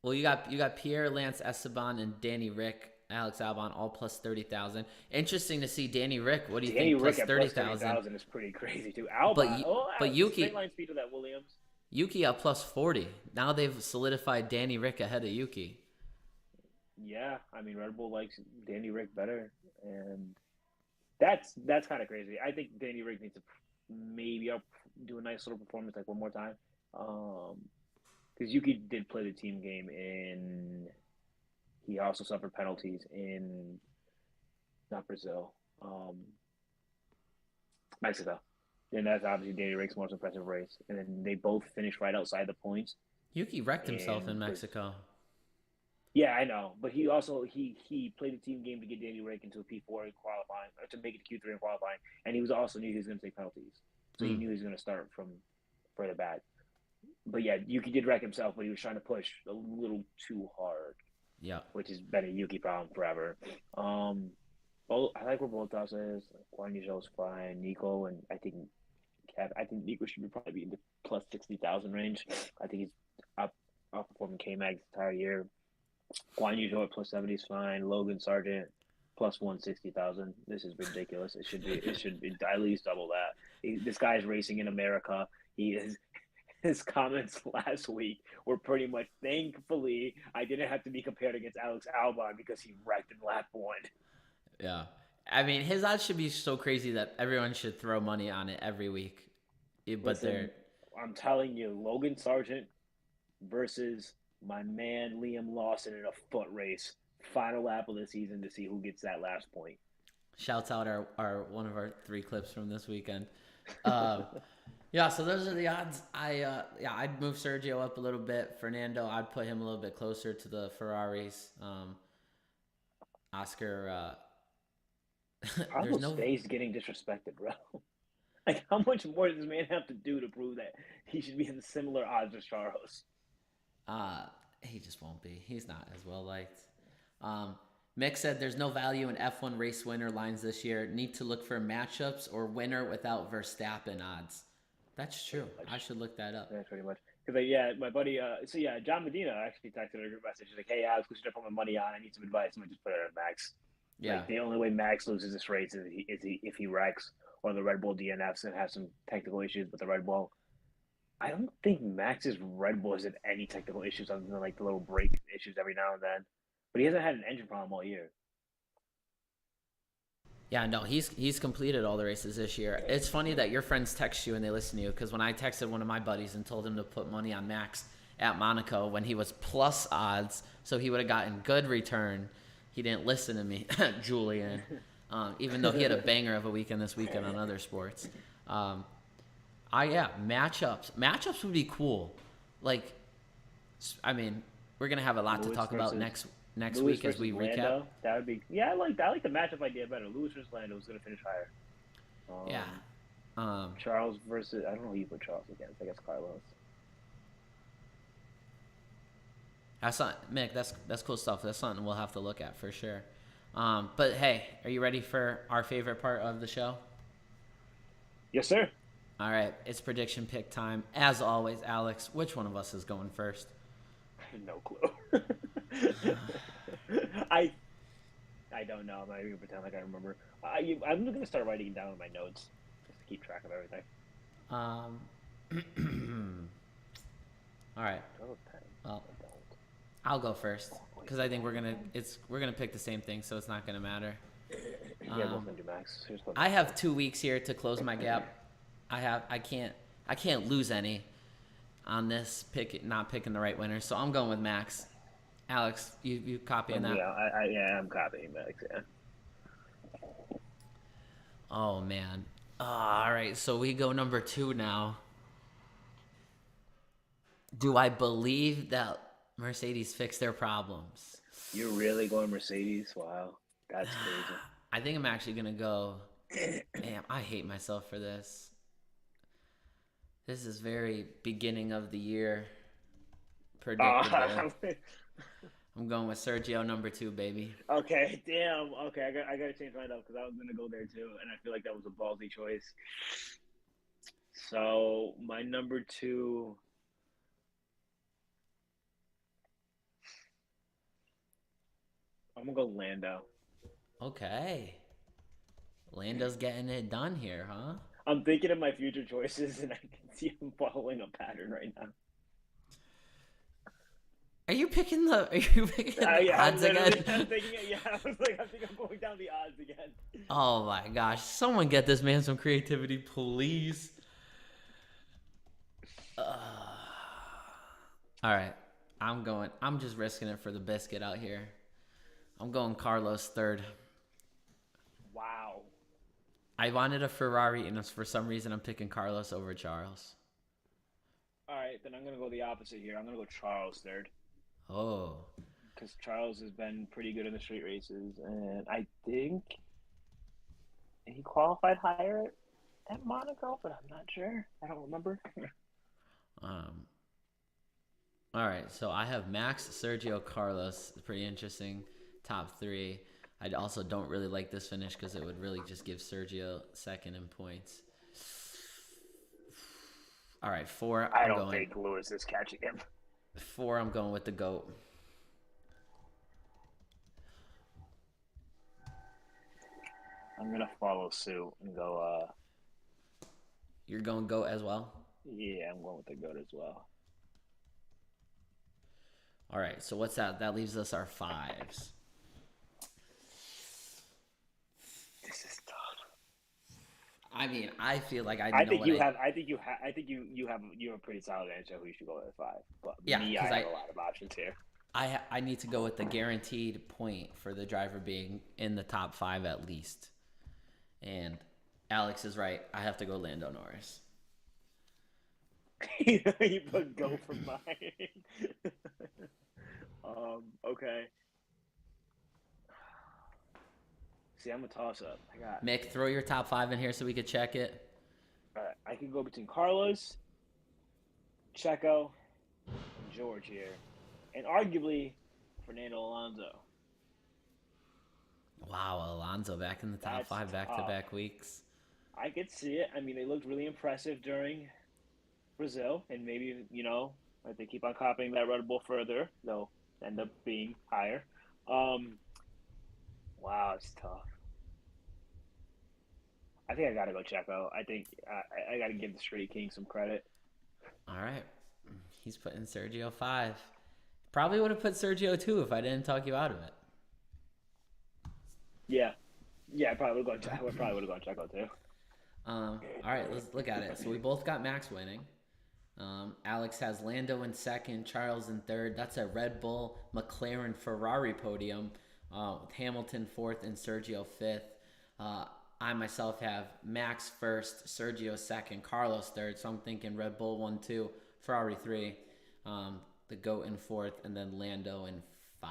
Well, you got Pierre, Lance Esteban, and Danny Rick, Alex Albon, all plus 30,000. Interesting to see Danny Rick. What do you think? Plus 30,000 is pretty crazy too. Albon, but Yuki, straight line speed of that Williams. Yuki at plus 40. Now they've solidified Danny Rick ahead of Yuki. Yeah, I mean Red Bull likes Danny Rick better, and that's kind of crazy. I think Danny Rick needs to maybe do a nice little performance like one more time. Um, because Yuki did play the team game in. He also suffered penalties in not Brazil, um, Mexico. And that's obviously Danny Rick's most impressive race. And then they both finished right outside the points. Yuki wrecked himself in And Mexico. yeah, I know, but he also he played the team game to get Danny Rick into a P4 in qualifying, or to make it to Q3 in qualifying, and he was also knew he was going to take penalties, so he knew he was going to start from further back. But yeah, Yuki did wreck himself, but he was trying to push a little too hard. Yeah. Which has been a Yuki problem forever. I like where both us is. Guan Yu's fine. Nico and I think Nico should probably be in the plus 60,000 range. I think he's outperforming K Mag's entire year. Guan Yu at plus 70 is fine. Logan Sargent plus 160,000. This is ridiculous. It should be at least double that. This guy's racing in America. He is. His comments last week were pretty much, thankfully, I didn't have to be compared against Alex Albon because he wrecked in lap one. Yeah. I mean, his odds should be so crazy that everyone should throw money on it every week. But I'm telling you, Logan Sargent versus my man Liam Lawson in a foot race, final lap of the season to see who gets that last point. Shouts out our one of our 3 clips from this weekend. Yeah, so those are the odds. I'd move Sergio up a little bit. Fernando, I'd put him a little bit closer to the Ferraris. Oscar, Carlos Space getting disrespected, bro. Like, how much more does this man have to do to prove that he should be in similar odds as Charles? He just won't be. He's not as well liked. Mick said there's no value in F1 race winner lines this year. Need to look for matchups or winner without Verstappen odds. That's true. I should look that up. Yeah, pretty much. Because my buddy, John Medina actually texted a group message. He's like, hey, Alex, we should put my money on. I need some advice. I'm going to just put it on Max. Yeah. Like, the only way Max loses this race is if he wrecks or the Red Bull DNFs and has some technical issues with the Red Bull. I don't think Max's Red Bull has had any technical issues other than like the little brake issues every now and then. But he hasn't had an engine problem all year. Yeah, no, he's completed all the races this year. It's funny that your friends text you and they listen to you, because when I texted one of my buddies and told him to put money on Max at Monaco when he was plus odds, so he would have gotten good return, he didn't listen to me, Julian, even though he had a banger of a weekend this weekend on other sports. Matchups would be cool. Like, I mean, we're gonna have a lot to talk about next Lewis week as we recap. Lando, that would be I like the matchup idea better. Lewis versus Lando is going to finish higher. Charles versus I don't know who you put Charles against. I guess Carlos. That's not Mick. That's cool stuff. That's something we'll have to look at for sure. But hey, are you ready for our favorite part of the show? Yes, sir. All right, it's prediction pick time. As always, Alex, which one of us is going first? No clue. I don't know. I'm not even gonna pretend like I remember. I'm gonna start writing down in my notes just to keep track of everything. All right. Well, I'll go first because I think we're gonna pick the same thing, so it's not gonna matter. Yeah, we're gonna do Max. I have 2 weeks here to close my gap. I can't lose any on this not picking the right winner, so I'm going with Max. Alex, you copying that? Yeah, I'm copying Max. Yeah. Oh man. All right, so we go number 2 now. Do I believe that Mercedes fixed their problems? You're really going Mercedes? Wow, that's crazy. I think I'm actually gonna go. Damn, I hate myself for this. This is very beginning of the year predictable. I'm going with Sergio number 2, baby. Okay, damn. Okay, I gotta change mine up because I was gonna go there too, and I feel like that was a ballsy choice. So my number 2. I'm gonna go Lando. Okay. Lando's getting it done here, huh? I'm thinking of my future choices, and I can see I'm following a pattern right now. Are you picking the Yeah, I'm odds literally. again? I'm thinking. Yeah, I was like, I think I'm going down the odds again. Oh my gosh! Someone get this man some creativity, please. All right, I'm going. I'm just risking it for the biscuit out here. I'm going Carlos third. Wow. I wanted a Ferrari, and for some reason, I'm picking Carlos over Charles. All right, then I'm gonna go the opposite here. I'm gonna go Charles third Oh, because Charles has been pretty good in the street races, and I think he qualified higher at Monaco, but I'm not sure. I don't remember. um, all right. So I have Max, Sergio, Carlos. Pretty interesting top three. I also don't really like this finish because it would really just give Sergio second in points. All right, four. I don't think Lewis is catching him. Four. I'm going with the GOAT. I'm gonna follow suit and go. You're going GOAT as well. Yeah, I'm going with the goat as well. All right. So what's that? That leaves us our fives. This is tough. I mean, I feel like I think you have. I think you have a pretty solid answer who you should go with at five. But yeah, me, I have a lot of options here. I need to go with the guaranteed point for the driver being in the top five at least. And Alex is right. I have to go Lando Norris. You put go for mine. Okay. See, I'm a toss up. I got Mick, throw your top five in here so we could check it. All right, I can go between Carlos, Checo, and George here, and arguably Fernando Alonso. Wow, Alonso back in the top That's five back-to-back weeks. I could see it. I mean, they looked really impressive during Brazil, and maybe, if they keep on copying that Red Bull further, they'll end up being higher. Wow, it's tough. I think I gotta go Checo. I think I gotta give the Street King some credit. All right. He's putting Sergio 5. Probably would have put Sergio 2 if I didn't talk you out of it. Yeah. I probably would have gone Checo too. All right, let's look at it. So we both got Max winning. Alex has Lando in second, Charles in third. That's a Red Bull, McLaren, Ferrari podium. With Hamilton fourth and Sergio fifth. I myself have Max first, Sergio second, Carlos third. So I'm thinking Red Bull 1, 2, Ferrari 3, the GOAT in fourth, and then Lando in 5.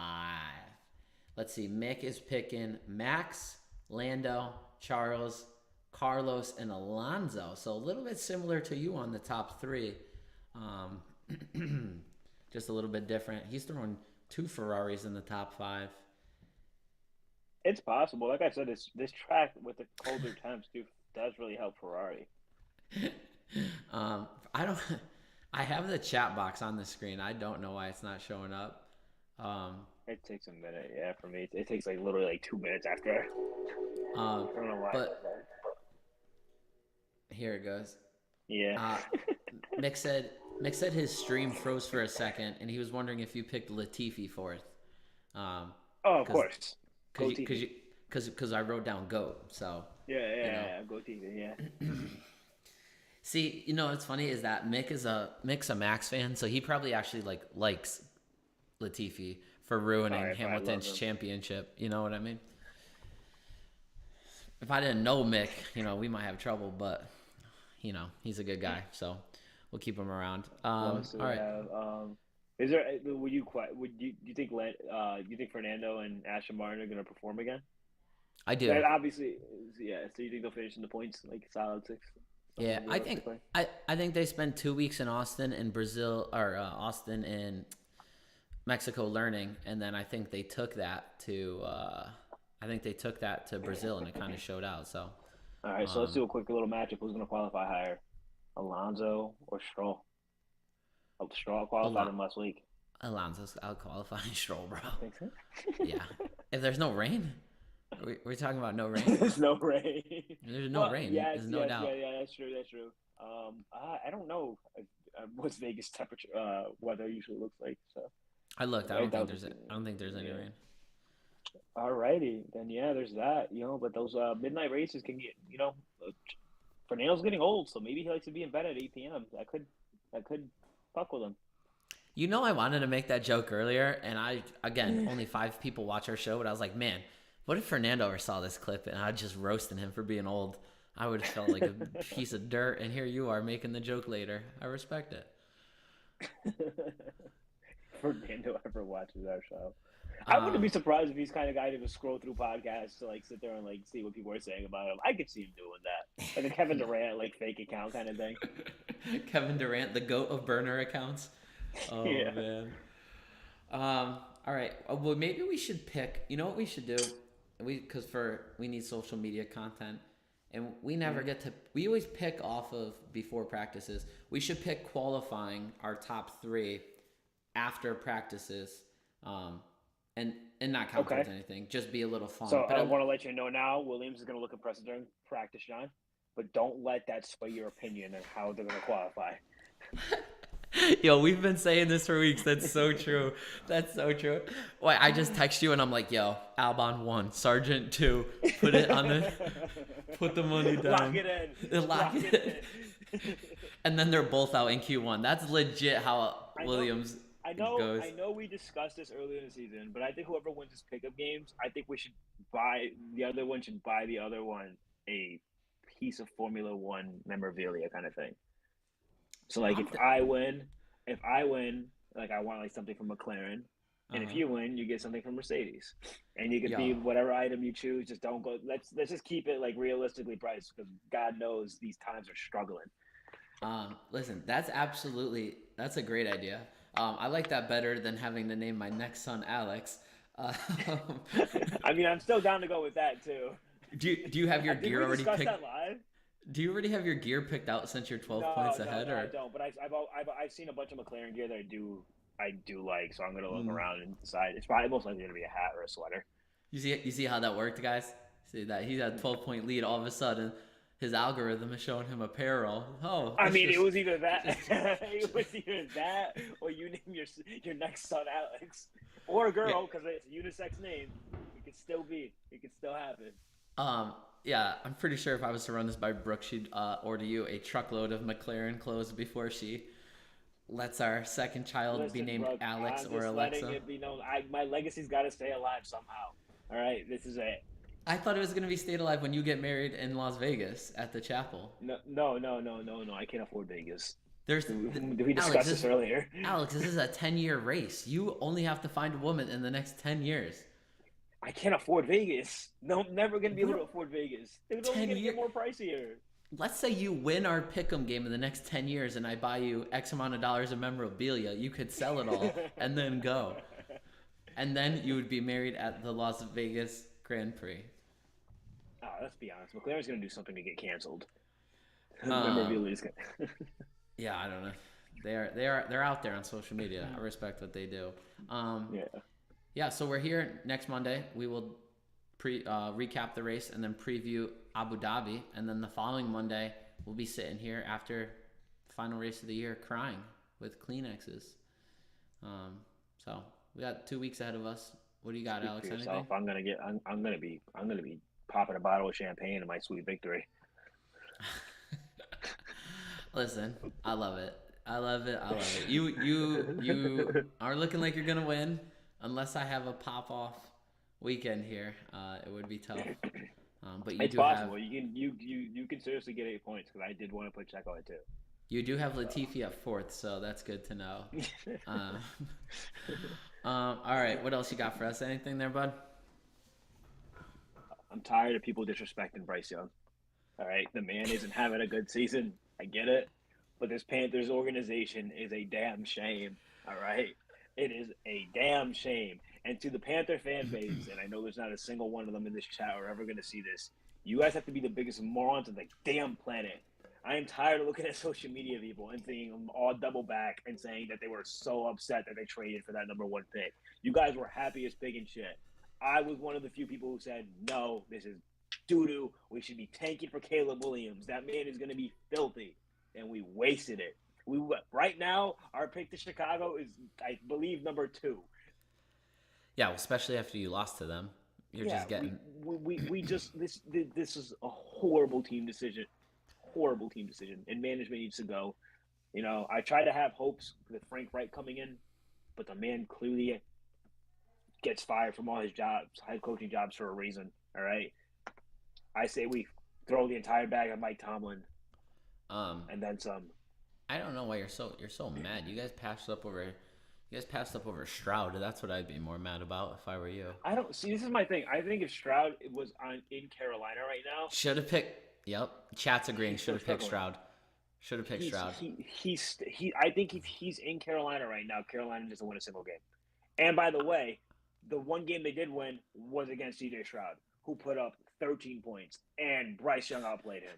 Let's see. Mick is picking Max, Lando, Charles, Carlos, and Alonso. So a little bit similar to you on the top 3. Just a little bit different. He's throwing 2 Ferraris in the top 5. It's possible. Like I said, this track with the colder temps does really help Ferrari. I don't. I have the chat box on the screen. I don't know why it's not showing up. It takes a minute, yeah. For me, it takes literally 2 minutes after. I don't know why. But here it goes. Yeah. Mick said his stream froze for a second, and he was wondering if you picked Latifi fourth. Of course. Because I wrote down GOAT, so yeah, GOAT, yeah. See, what's funny is that Mick's a Max fan, so he probably actually likes Latifi for ruining Hamilton's championship. You know what I mean? If I didn't know Mick, we might have trouble, but he's a good guy, so we'll keep him around. All right. Is there? Do you think Fernando and Aston Martin are going to perform again? I do. Obviously, yeah. So you think they'll finish in the points solid 6? Yeah, I think they spent 2 weeks in Austin and Brazil, or Austin and Mexico learning, and then I think they took that to Brazil, and it kind of showed out. So. All right, so let's do a quick little matchup. Who's going to qualify higher, Alonso or Stroll? Stroll qualified in last week. Alonso's out qualifying Stroll, bro. Think so? Yeah. If there's no rain, We're talking about no rain. There's no rain. There's no Well, rain. yes, There's no yes, doubt. yeah, yeah. That's true. That's true. I don't know what's Vegas temperature weather usually looks like. So, I looked. I right, don't that think was I don't think there's any yeah. rain. Alrighty, then yeah, there's that. But those midnight races can get Fernando's getting old, so maybe he likes to be in bed at 8 p.m. That could fuck with him. I wanted to make that joke earlier, and again, only 5 people watch our show, but I was like, man, what if Fernando ever saw this clip and I just roasting him for being old? I would have felt like a piece of dirt, and here you are making the joke later. I respect it. Fernando ever watches our show. I wouldn't Uh, be surprised if he's kind of guy to just scroll through podcasts to like sit there and like see what people are saying about him. I could see him doing that, like a Kevin Durant like fake account kind of thing. Kevin Durant, the goat of burner accounts. Oh, Yeah. man. All right. Well, maybe we should pick. You know what we should do? Because we need social media content, and we never get to. We always pick off of before practices. We should pick qualifying our top 3 after practices, and not count towards Okay. anything. Just be a little fun. So But I want to let you know now, Williams is going to look impressive during practice, John. But don't let that sway your opinion on how they're going to qualify. yo, we've been saying this for weeks. That's so true. That's so true. Why? I just text you and I'm like, yo, Albon 1, Sargent 2. Put it on put the money down. Lock it in. Lock it in. And then they're both out in Q1. That's legit how Williams goes. I know we discussed this earlier in the season, but I think whoever wins his pickup games, I think we should buy the other one should buy the other one a piece of Formula One memorabilia kind of thing. So like if I win, like I want like something from McLaren, and if Uh-huh. you win, you get something from Mercedes, and you could be Yo, whatever item you choose. Just don't go. Let's just keep it like realistically priced because God knows these times are struggling. listen, that's a great idea. I like that better than having to name my next son Alex. Um, I mean, I'm still down to go with that too. do you have your Did gear we already discuss picked? that live? Do you already have your gear picked out since you're 12 No, points no, ahead, no, I or don't. But I've seen a bunch of McLaren gear that I do like, so I'm gonna look mm, around and decide. It's probably most likely gonna be a hat or a sweater. you see how that worked, guys? See that he had a 12-point lead, all of a sudden his algorithm is showing him apparel. Oh, I let's mean, it just was either that, it was either that, or you name your next son Alex or a yeah. girl because it's a unisex name. It could still happen. Yeah, I'm pretty sure if I was to run this by Brooke, she'd order you a truckload of McLaren clothes before she lets our second child be Listen, named bro, Alex I'm or just letting Alexa. it be known. My legacy's got to stay alive somehow. All right, this is it. I thought it was gonna be stayed alive when you get married in Las Vegas at the chapel. No, no, no, no, no, no. I can't afford Vegas. There's Did we Alex. discuss this earlier? Alex, this is a 10-year race. You only have to find a woman in the next 10 years. I can't afford Vegas. No, I'm never gonna be able to What? afford Vegas. It's only 10 gonna get years? more pricier. Let's say you win our pick'em game in the next 10 years and I buy you X amount of dollars of memorabilia. You could sell it all and then go. And then you would be married at the Las Vegas Grand Prix. Oh, let's be honest. McLaren's gonna do something to get canceled. Um, Memorabilia is gonna. yeah, I don't know. They're out there on social media. I respect what they do. Yeah. Yeah, so we're here next Monday. We will recap the race and then preview Abu Dhabi, and then the following Monday we'll be sitting here after the final race of the year, crying with Kleenexes. So we got 2 weeks ahead of us. What do you got, Speak for Alex? yourself. Anything? I'm gonna be popping a bottle of champagne in my sweet victory. Listen, I love it. I love it. I love it. You are looking like you're gonna win, unless I have a pop off weekend here. It would be tough. But you It's do have possible. You can seriously get 8 points because I did want to put Checo at 2. Latifi at fourth, so that's good to know. Um, all right, what else you got for us? Anything there, bud? I'm tired of people disrespecting Bryce Young. All right, the man isn't having a good season. I get it, but this Panthers organization is a damn shame. All right, it is a damn shame. And to the Panther fan base, and I know there's not a single one of them in this chat or ever going to see this, you guys have to be the biggest morons on the damn planet. I am tired of looking at social media people and seeing them all double back and saying that they were so upset that they traded for that number 1 pick. You guys were happy as pig and shit. I was one of the few people who said, no, this is doo-doo. We should be tanking for Caleb Williams. That man is going to be filthy. And we wasted it. Right now, our pick to Chicago is, I believe, number 2. Yeah, especially after you lost to them. You're just getting. We just this is a horrible team decision. Horrible team decision. And management needs to go. You know, I try to have hopes with Frank Wright coming in, but the man clearly gets fired from all his jobs, head coaching jobs, for a reason. All right. I say we throw the entire bag at Mike Tomlin. And then some. I don't know why you're so mad. You guys passed up over Stroud. That's what I'd be more mad about if I were you. I don't see. This is my thing. I think if Stroud was in Carolina right now, should have picked. Yep, chat's agreeing. Should have picked Stroud. Should have picked Stroud. I think if he's in Carolina right now, Carolina doesn't win a single game. And by the way, the one game they did win was against C.J. Stroud, who put up 13 points, and Bryce Young outplayed him.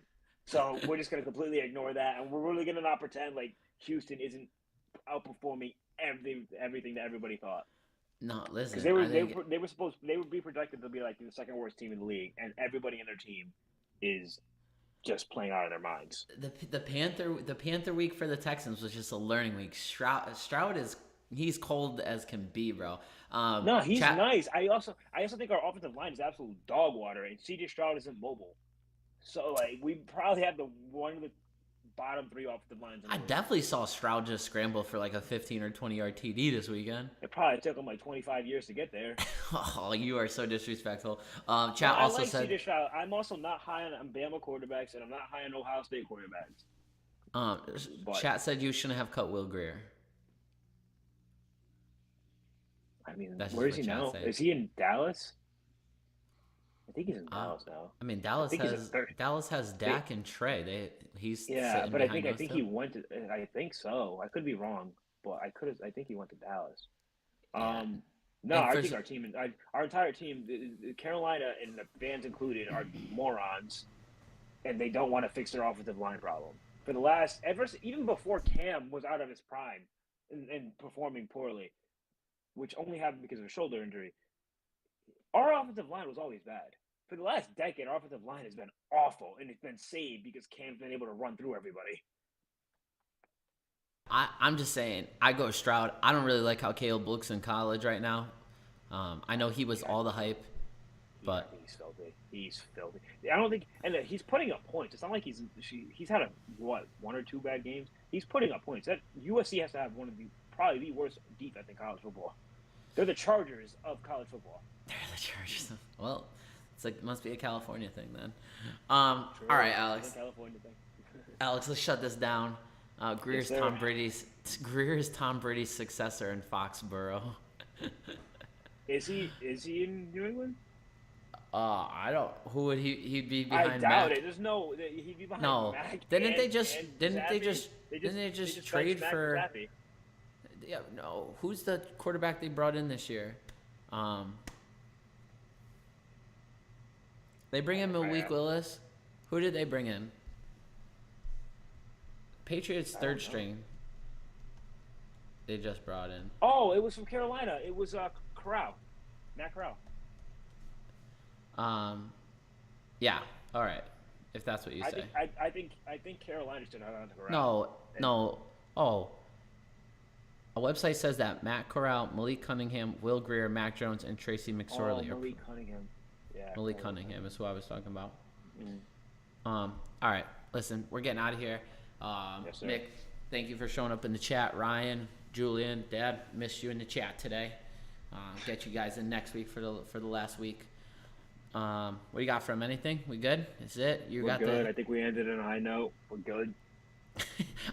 So we're just going to completely ignore that, and we're really going to not pretend like Houston isn't outperforming everything that everybody thought. No, listen, because they would be projected to be like the second worst team in the league, and everybody in their team is just playing out of their minds. The Panther week for the Texans was just a learning week. Stroud he's cold as can be, bro. No, he's nice. I also think our offensive line is absolute dog water, and C.J. Stroud isn't mobile. So, like, we probably have one of the bottom 3 offensive lines. I definitely saw Stroud just scramble for like a 15 or 20-yard TD this weekend. It probably took him like 25 years to get there. Oh, you are so disrespectful. Chat also said, C.J. Stroud. I'm also not high on Bama quarterbacks, and I'm not high on Ohio State quarterbacks. Chat said you shouldn't have cut Will Grier. I mean, where is he now? Is he in Dallas? I think he's in Dallas now. I mean, Dallas has Dak and Trey. But I think he went to. I think so. I could be wrong, but I think he went to Dallas. No, I think our entire team, Carolina and the fans included, are morons, and they don't want to fix their offensive line problem. For the even before Cam was out of his prime and performing poorly, which only happened because of a shoulder injury. Our offensive line was always bad. For the last decade, our offensive line has been awful, and it's been saved because Cam's been able to run through everybody. I'm just saying, I go Stroud. I don't really like how Caleb looks in college right now. I know he was all the hype, but he's filthy. He's filthy. I don't think, and he's putting up points. It's not like he's had one or two bad games. He's putting up points. That USC has to have probably the worst defense in college football. They're the Chargers of college football. They're the Chargers. Well, it must be a California thing then. All right, Alex. California thing. Alex, let's shut this down. Greer is Tom Brady's successor in Foxborough. Is he in New England? I don't. Who would he'd be behind? I doubt it. There's no. He'd be behind. No. Mac Didn't they just trade for? Zappy. Yeah. No. Who's the quarterback they brought in this year? They bring in Malik Willis. Who did they bring in? Patriots third string. They just brought in. Oh, it was from Carolina. It was Corral, Matt Corral. Yeah. All right. If that's what you say. I think Carolina should have gone to Corral. No. Oh. A website says that Matt Corral, Malik Cunningham, Will Grier, Mac Jones, and Tracy McSorley. Malik Cunningham. Yeah. Malik Cunningham is who I was talking about. Mm. All right. Listen, we're getting out of here. Yes, sir. Nick, thank you for showing up in the chat. Ryan, Julian, Dad, missed you in the chat today. Get you guys in next week for the last week. What do you got from anything? We good? Is it? We're good. I think we ended on a high note. We're good.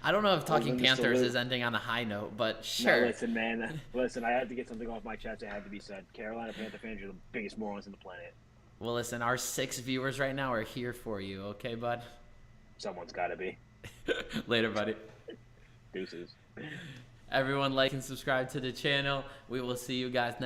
I don't know if Talking Panthers is ending on a high note, but sure. No, listen, man. Listen, I had to get something off my chest. It had to be said. Carolina Panther fans are the biggest morons on the planet. Well, listen, our 6 viewers right now are here for you. Okay, bud? Someone's got to be. Later, buddy. Deuces. Everyone like and subscribe to the channel. We will see you guys next